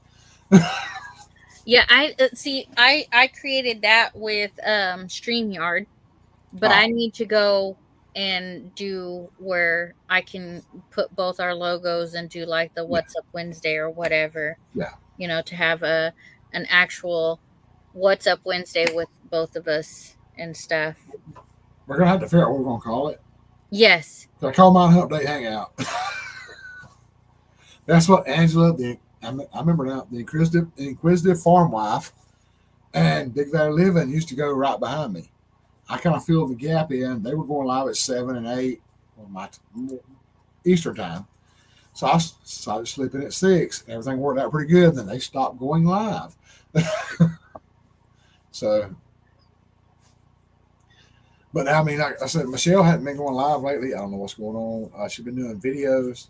Yeah, I see. I created that with Streamyard, but I Oh, need to go and do where I can put both our logos and do like the yeah, What's Up Wednesday or whatever. yeah. To have an actual What's Up Wednesday with both of us and stuff. We're going to have to figure out what we're going to call it. Yes. So I call mine Hump Day Hangout. That's what Angela, I remember now, the inquisitive farm wife, and Big Valley Living used to go right behind me. I kind of filled the gap in. They were going live at 7 and 8 on my Eastern time. So I started sleeping at 6. Everything worked out pretty good. Then they stopped going live. So, but I mean, like I said, Michelle hadn't been going live lately. I don't know what's going on. She's been doing videos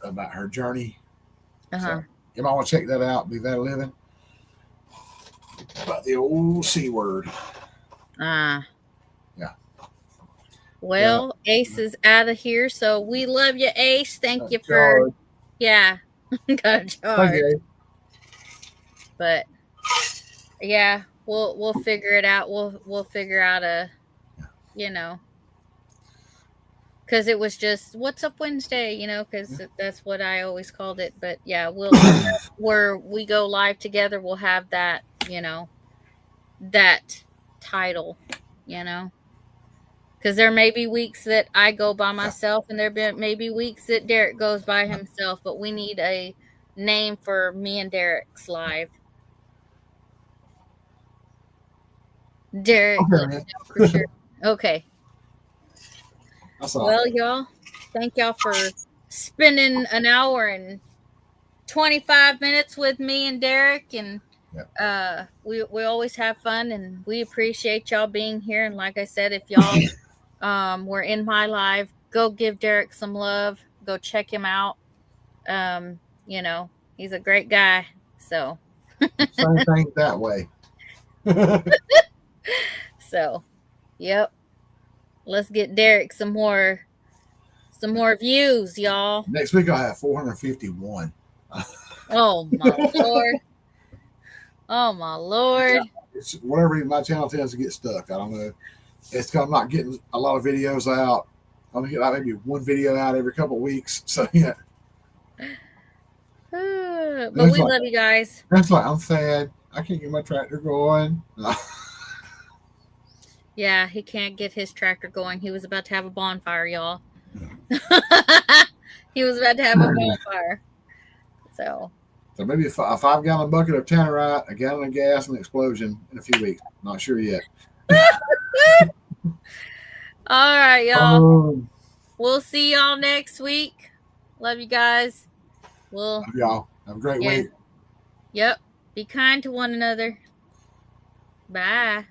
about her journey. Uh huh. So you might want to check that out. Be that living about the old C word. Ah. Yeah. Yeah. Well, Ace is out of here, so we love you, Ace. Thank you for Charge. yeah, got a Thank charge. you. But Yeah, we'll figure it out. We'll figure out a, you know, because it was just what's up Wednesday, because that's what I always called it. But yeah, where we go live together, we'll have that, that title, you know. Because there may be weeks that I go by Yeah. myself, and may be weeks that Derek goes by himself. But we need a name for me and Derek's live. Derek, Okay, let me man. know for sure. Okay. That's all. Well, y'all, thank y'all for spending an hour and 25 minutes with me and Derek. And Yeah. we always have fun, and we appreciate y'all being here. And like I said, if y'all were in my live, go give Derek some love. Go check him out. He's a great guy. So, Same thing that way. Next so, yep. Let's get Derek some more views, y'all. week I'll have 451. Oh my lord. Oh my lord. It's whatever my channel tends to get stuck. I don't know. It's because I'm not getting a lot of videos out. I'm gonna get like maybe one video out every couple of weeks. So yeah, But that's we like love you guys. I'm sad. I can't get my tractor going. Yeah, he can't get his tractor going. He was about to have a bonfire, y'all. He was about to have a bonfire. So, So maybe a 5 gallon bucket of tannerite, a gallon of gas, and an explosion in a few weeks. Not sure yet. all right, y'all. Um, We'll see y'all next week. Love you guys. We'll, y'all have a great yeah. week. Yep. Be kind to one another. Bye.